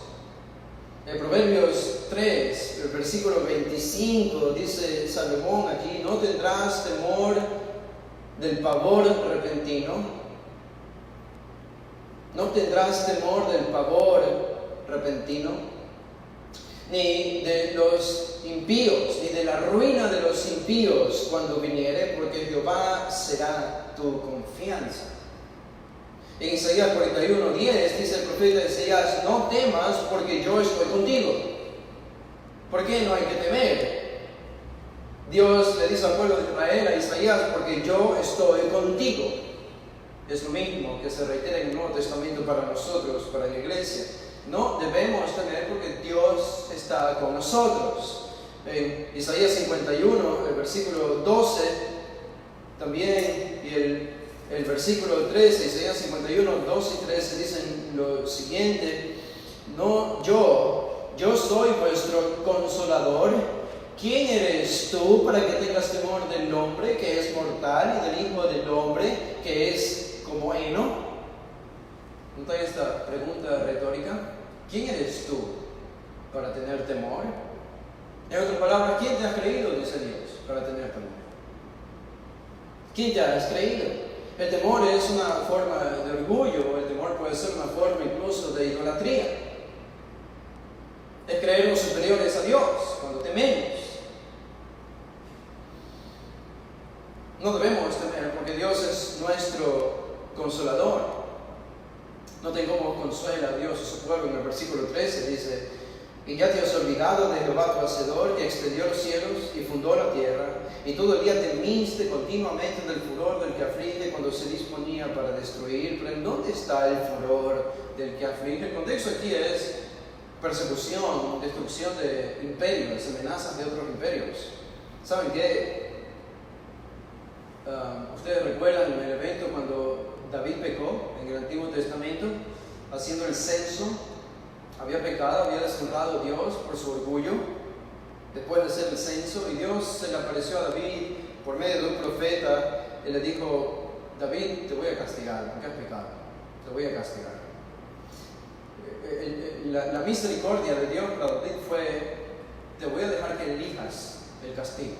En Proverbios 3, el versículo 25, dice Salomón aquí: no tendrás temor del pavor repentino. No tendrás temor del pavor repentino, ni de los impíos, ni de la ruina de los impíos cuando viniere, porque Jehová será tu confianza. En Isaías 41:10 dice el profeta Isaías: no temas, porque yo estoy contigo. ¿Por qué no hay que temer? Dios le dice al pueblo de Israel, a Isaías: porque yo estoy contigo. Es lo mismo que se reitera en el Nuevo Testamento para nosotros, para la iglesia. No debemos temer porque Dios está con nosotros. En Isaías 51, el versículo 12, también, y el versículo 13, Isaías 51, 12 y 13 dicen lo siguiente: no, yo soy vuestro consolador. ¿Quién eres tú para que tengas temor del hombre que es mortal y del hijo del hombre que es como heno? ¿Nota esta pregunta retórica? ¿Quién eres tú para tener temor? En otras palabras, ¿quién te ha creído, dice Dios, para tener temor? ¿Quién te has creído? El temor es una forma de orgullo, el temor puede ser una forma incluso de idolatría. Es creernos superiores a Dios cuando tememos. No debemos temer porque Dios es nuestro consolador. Noten cómo consuela a Dios a su pueblo en el versículo 13. Dice: y ya te has olvidado de Jehová tu Hacedor, que extendió los cielos y fundó la tierra, y todo el día temiste continuamente del furor del que aflige cuando se disponía para destruir. Pero ¿en dónde está el furor del que aflige? El contexto aquí es persecución, destrucción de imperios, amenazas de otros imperios. ¿Saben qué? Ustedes recuerdan el evento cuando David pecó en el Antiguo Testamento, haciendo el censo. Había pecado, había deshonrado a Dios por su orgullo después de hacer el censo, y Dios se le apareció a David por medio de un profeta y le dijo: David, te voy a castigar porque has pecado, te voy a castigar. La misericordia de Dios para David fue: te voy a dejar que elijas el castigo.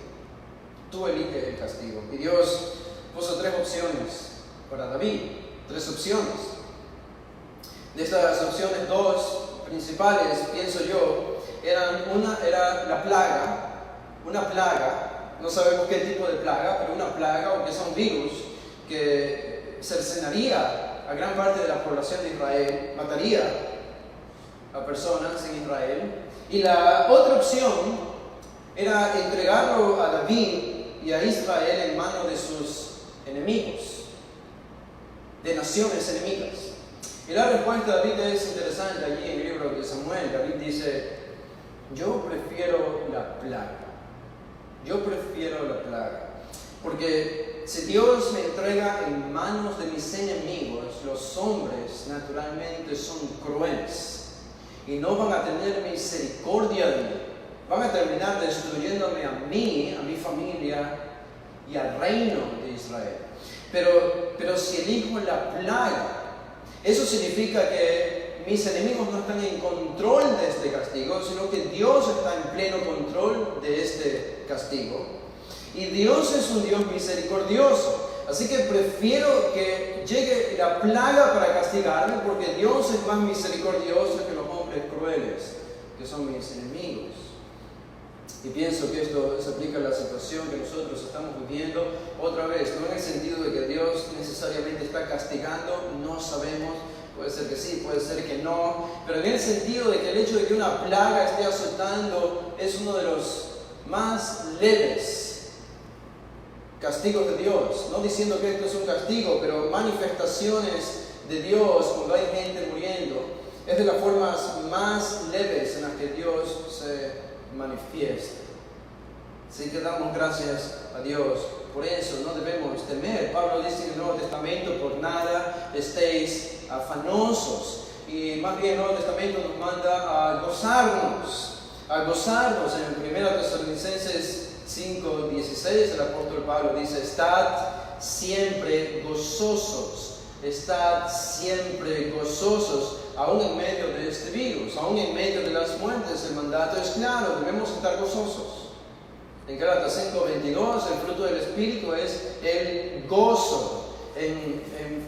Tú eliges el castigo. Y Dios puso 3 opciones para David, 3 opciones. De estas opciones, 2 principales, pienso yo, era la plaga, una plaga, no sabemos qué tipo de plaga, pero una plaga, o que sea un virus, que cercenaría a gran parte de la población de Israel, mataría a personas en Israel. Y la otra opción era entregarlo a David y a Israel en manos de sus enemigos, de naciones enemigas. Y la respuesta de David es interesante allí en el libro de Samuel. David dice: yo prefiero la plaga. Yo prefiero la plaga. Porque si Dios me entrega en manos de mis enemigos, los hombres naturalmente son crueles y no van a tener misericordia de mí. Van a terminar destruyéndome a mí, a mi familia y al reino de Israel. Pero si elijo la plaga, eso significa que mis enemigos no están en control de este castigo, sino que Dios está en pleno control de este castigo. Y Dios es un Dios misericordioso. Así que prefiero que llegue la plaga para castigarme, porque Dios es más misericordioso que los hombres crueles, que son mis enemigos. Y pienso que esto se aplica a la situación que nosotros estamos viviendo. Otra vez, no en el sentido de que Dios necesariamente está castigando, no sabemos. Puede ser que sí, puede ser que no, pero en el sentido de que el hecho de que una plaga esté azotando es uno de los más leves castigos de Dios. No diciendo que esto es un castigo, pero manifestaciones de Dios cuando hay gente muriendo es de las formas más leves en las que Dios se manifiesta. Así que damos gracias a Dios. Por eso no debemos temer. Pablo dice en el Nuevo Testamento: por nada estéis afanosos. Y más bien el Nuevo Testamento nos manda a gozarnos. En 1 Tesalonicenses 5:16 el apóstol Pablo dice: estad siempre gozosos. Estad siempre gozosos, aún en medio de este virus, aún en medio de las muertes. El mandato es claro, debemos estar gozosos. En Gálatas 5:22 el fruto del Espíritu es el gozo. En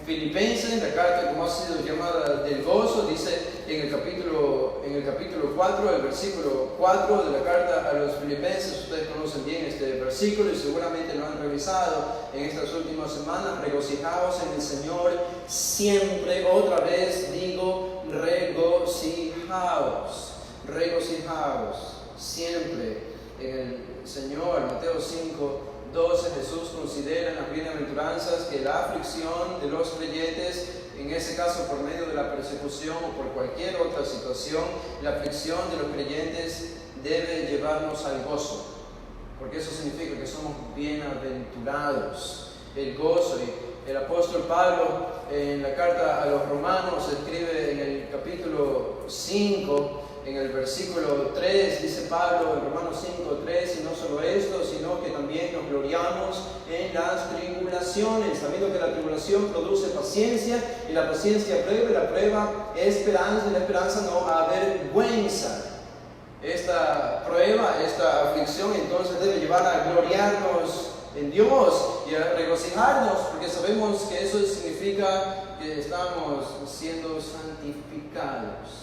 Filipenses, la carta como ha sido llamada del gozo, dice en el capítulo 4, el versículo 4 de la carta a los Filipenses. Ustedes conocen bien este versículo y seguramente lo han revisado en estas últimas semanas. Regocijaos en el Señor siempre. Otra vez digo, regocijaos siempre en el Señor. Mateo 5:12, Jesús considera en las bienaventuranzas que la aflicción de los creyentes, en ese caso por medio de la persecución o por cualquier otra situación, la aflicción de los creyentes debe llevarnos al gozo, porque eso significa que somos bienaventurados. El gozo. Y el apóstol Pablo en la carta a los Romanos escribe en el capítulo 5, en el versículo 3, dice Pablo en Romanos 5:3, y no solo esto, sino que también nos gloriamos en las tribulaciones, sabiendo que la tribulación produce paciencia, y la paciencia prueba, y la prueba esperanza, y la esperanza no avergüenza. Esta prueba, esta aflicción, entonces debe llevar a gloriarnos en Dios y a regocijarnos, porque sabemos que eso significa que estamos siendo santificados.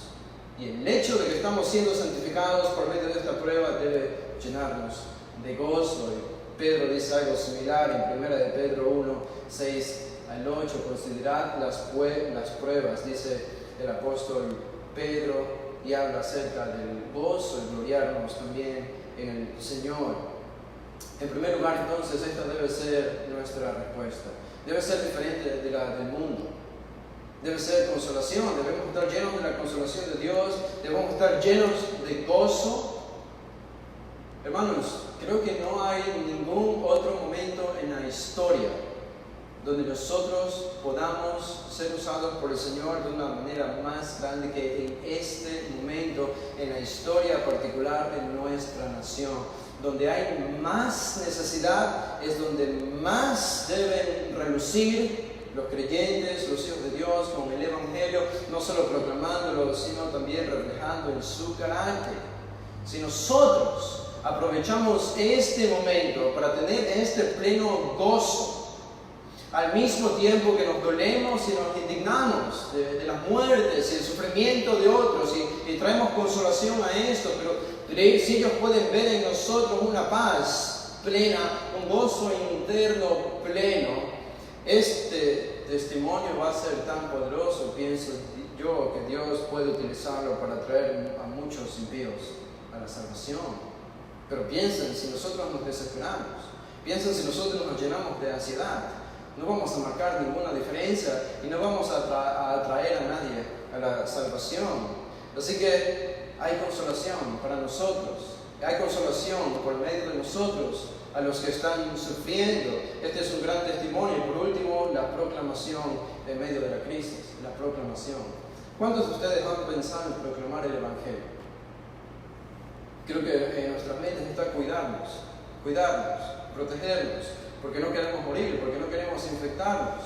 Y el hecho de que estamos siendo santificados por medio de esta prueba debe llenarnos de gozo. Y Pedro dice algo similar en 1 de Pedro 1:6-8. Considerad las pruebas, dice el apóstol Pedro, y habla acerca del gozo y gloriarnos también en el Señor. En primer lugar, entonces, esta debe ser nuestra respuesta. Debe ser diferente de la del mundo. Debe ser consolación. Debemos estar llenos de la consolación de Dios. Debemos estar llenos de gozo. Hermanos, creo que no hay ningún otro momento en la historia donde nosotros podamos ser usados por el Señor de una manera más grande que en este momento, en la historia particular de nuestra nación. Donde hay más necesidad es donde más deben relucir los creyentes, los hijos de Dios, con el Evangelio, no solo proclamándolo, sino también reflejando en su carácter. Si nosotros aprovechamos este momento para tener este pleno gozo, al mismo tiempo que nos dolemos y nos indignamos de las muertes y el sufrimiento de otros y traemos consolación a esto, pero si ellos pueden ver en nosotros una paz plena, un gozo interno pleno, este testimonio va a ser tan poderoso, pienso yo, que Dios puede utilizarlo para traer a muchos impíos a la salvación. Pero piensen si nosotros nos desesperamos, piensen si nosotros nos llenamos de ansiedad. No vamos a marcar ninguna diferencia y no vamos a atraer a nadie a la salvación. Así que hay consolación para nosotros, hay consolación por medio de nosotros a los que están sufriendo. Este es un gran testimonio. Y por último, la proclamación en medio de la crisis, la proclamación. ¿Cuántos de ustedes han pensado en proclamar el Evangelio? Creo que en nuestras mentes está cuidarnos, protegernos, porque no queremos morir, porque no queremos infectarnos.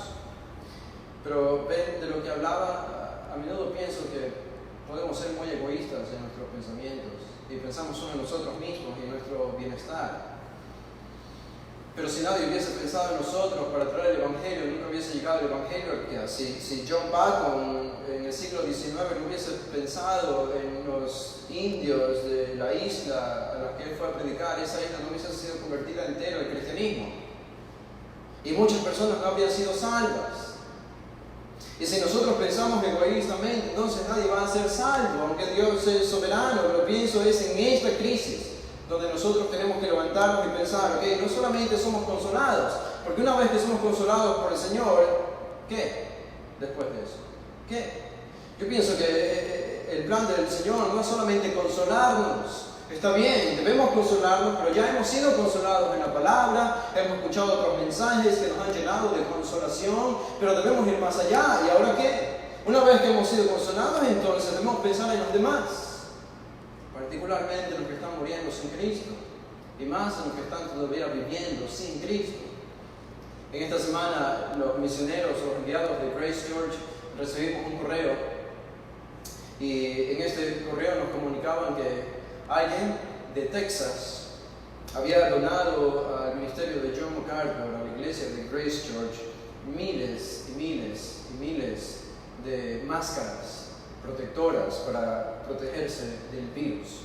Pero ven, de lo que hablaba, a menudo pienso que podemos ser muy egoístas en nuestros pensamientos y pensamos solo en nosotros mismos y en nuestro bienestar. Pero si nadie hubiese pensado en nosotros para traer el Evangelio, nunca hubiese llegado el Evangelio. Si John Patton en el siglo XIX no hubiese pensado en los indios de la isla a la que él fue a predicar, esa isla no hubiese sido convertida entera al cristianismo. Y muchas personas no habrían sido salvas. Y si nosotros pensamos egoístamente, entonces nadie va a ser salvo, aunque Dios es soberano. Pero pienso es en esta crisis donde nosotros tenemos que levantarnos y pensar, ok, no solamente somos consolados, porque una vez que somos consolados por el Señor, ¿qué? Después de eso, ¿qué? Yo pienso que el plan del Señor no es solamente consolarnos. Está bien, debemos consolarnos, pero ya hemos sido consolados en la palabra, hemos escuchado otros mensajes que nos han llenado de consolación, pero debemos ir más allá. ¿Y ahora qué? Una vez que hemos sido consolados, entonces debemos pensar en los demás, particularmente los que están muriendo sin Cristo, y más en los que están todavía viviendo sin Cristo. En esta semana, los misioneros, los enviados de Grace Church, recibimos un correo, y en este correo nos comunicaban que alguien de Texas había donado al ministerio de John MacArthur, a la iglesia de Grace Church, miles y miles y miles de máscaras protectoras para protegerse del virus.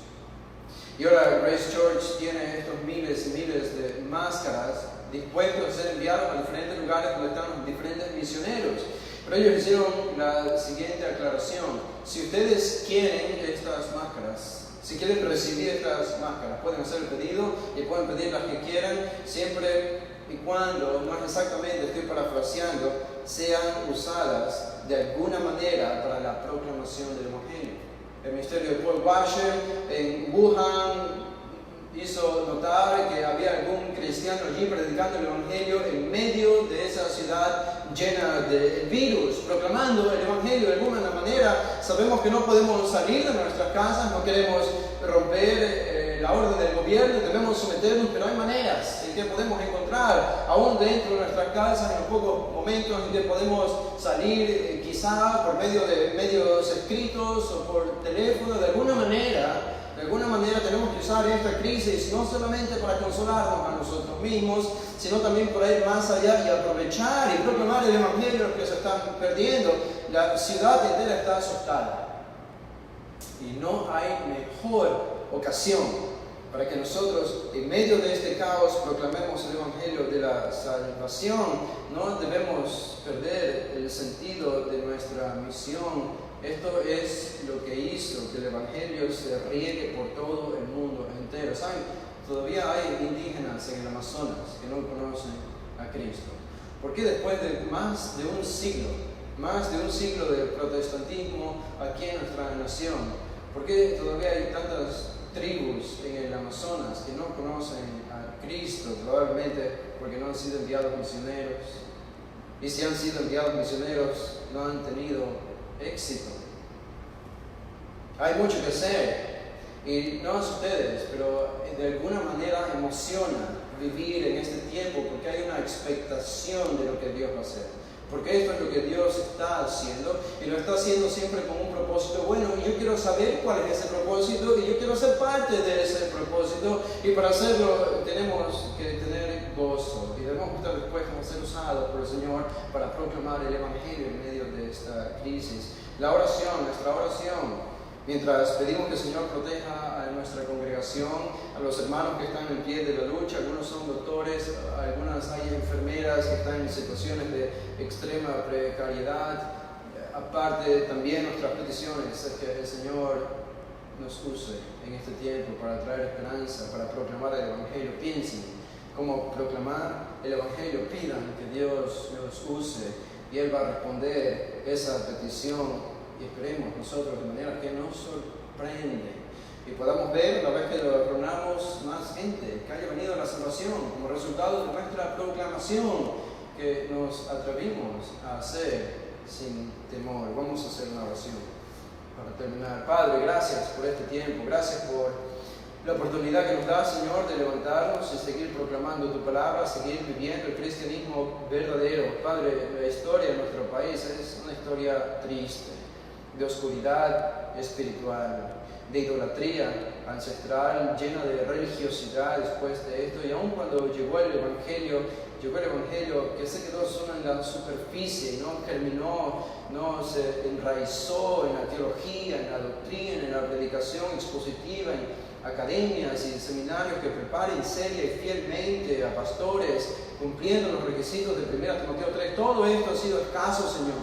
Y ahora Grace Church tiene estos miles y miles de máscaras dispuestos a ser enviados a diferentes lugares donde están los diferentes misioneros. Pero ellos hicieron la siguiente aclaración: si ustedes quieren estas máscaras, si quieren recibir estas máscaras, pueden hacer el pedido y pueden pedir las que quieran, siempre y cuando, no es exactamente, estoy parafraseando, sean usadas de alguna manera para la proclamación del Evangelio. El ministerio de Paul Washer en Wuhan hizo notar que había algún cristiano allí predicando el Evangelio en medio de esa ciudad llena de virus, proclamando el Evangelio de alguna manera. Sabemos que no podemos salir de nuestras casas, no queremos romper la orden del gobierno, debemos someternos, pero hay maneras en que podemos encontrar, aún dentro de nuestras casas, en los pocos momentos en que podemos salir, quizá por medio de medios escritos o por teléfono, de alguna manera tenemos que usar esta crisis no solamente para consolarnos a nosotros mismos, sino también para ir más allá y aprovechar y proclamar el Evangelio a los que se están perdiendo. La ciudad entera está asustada y no hay mejor ocasión para que nosotros, en medio de este caos, proclamemos el Evangelio de la salvación. No debemos perder el sentido de nuestra misión. Esto es lo que hizo que el Evangelio se riegue por todo el mundo entero. ¿Saben? Todavía hay indígenas en el Amazonas que no conocen a Cristo. ¿Por qué después de más de un siglo de protestantismo aquí en nuestra nación, por qué todavía hay tantas tribus en el Amazonas que no conocen a Cristo? Probablemente porque no han sido enviados misioneros. Y si han sido enviados misioneros, no han tenido éxito. Hay mucho que hacer, y no es ustedes, pero de alguna manera emociona vivir en este tiempo porque hay una expectación de lo que Dios va a hacer. Porque esto es lo que Dios está haciendo, y lo está haciendo siempre con un propósito bueno, y yo quiero saber cuál es ese propósito, y yo quiero ser parte de ese propósito, y para hacerlo tenemos que tener gozo, y debemos estar dispuestos a ser usados por el Señor para proclamar el Evangelio en medio de esta crisis. La oración, nuestra oración, mientras pedimos que el Señor proteja a nuestra congregación, a los hermanos que están en pie de la lucha, algunos son doctores, algunas hay enfermeras que están en situaciones de extrema precariedad. Aparte, también nuestras peticiones es que el Señor nos use en este tiempo para traer esperanza, para proclamar el Evangelio. Piensen cómo proclamar el Evangelio, pidan que Dios nos use y Él va a responder esa petición. Y esperemos nosotros de manera que nos sorprende y podamos ver, una vez que lo reunamos, más gente que haya venido a la salvación como resultado de nuestra proclamación que nos atrevimos a hacer sin temor. Vamos a hacer una oración para terminar. Padre, gracias por este tiempo, gracias por la oportunidad que nos da, Señor, de levantarnos y seguir proclamando tu palabra, seguir viviendo el cristianismo verdadero. Padre, la historia de nuestro país es una historia triste, de oscuridad espiritual, de idolatría ancestral, llena de religiosidad después de esto. Y aun cuando llegó el Evangelio que se quedó solo en la superficie, no germinó, no se enraizó en la teología, en la doctrina, en la predicación expositiva, en academias y seminarios que preparen seria y fielmente a pastores, cumpliendo los requisitos de 1 Timoteo 3. Todo esto ha sido escaso, Señor.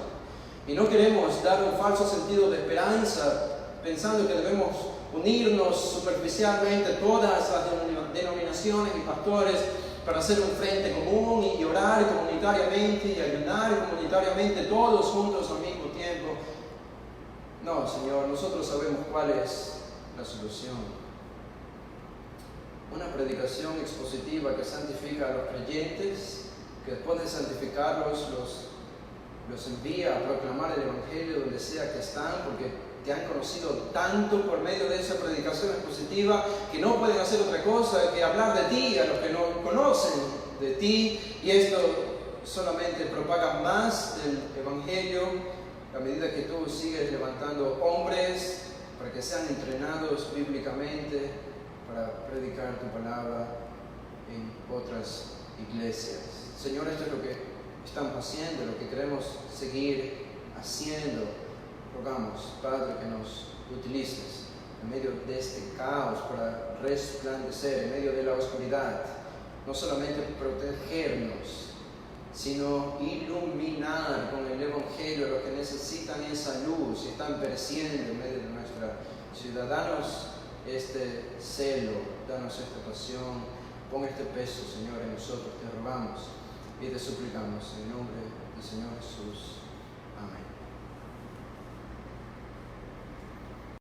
Y no queremos dar un falso sentido de esperanza, pensando que debemos unirnos superficialmente todas las denominaciones y pastores para hacer un frente común y orar comunitariamente y ayunar comunitariamente todos juntos al mismo tiempo. No, Señor, nosotros sabemos cuál es la solución. Una predicación expositiva que santifica a los creyentes, que después de santificarlos los envía a proclamar el Evangelio donde sea que están, porque te han conocido tanto por medio de esa predicación expositiva que no pueden hacer otra cosa que hablar de ti a los que no conocen de ti, y esto solamente propaga más el Evangelio a medida que tú sigues levantando hombres para que sean entrenados bíblicamente para predicar tu palabra en otras iglesias. Señor, esto es lo que estamos haciendo, lo que queremos seguir haciendo. Rogamos, Padre, que nos utilices en medio de este caos para resplandecer, en medio de la oscuridad, no solamente protegernos, sino iluminar con el Evangelio a los que necesitan esa luz y están pereciendo en medio de nuestra ciudad. Danos este celo, danos esta pasión, pon este peso, Señor, en nosotros, te rogamos y te suplicamos en el nombre del Señor Jesús. Amén.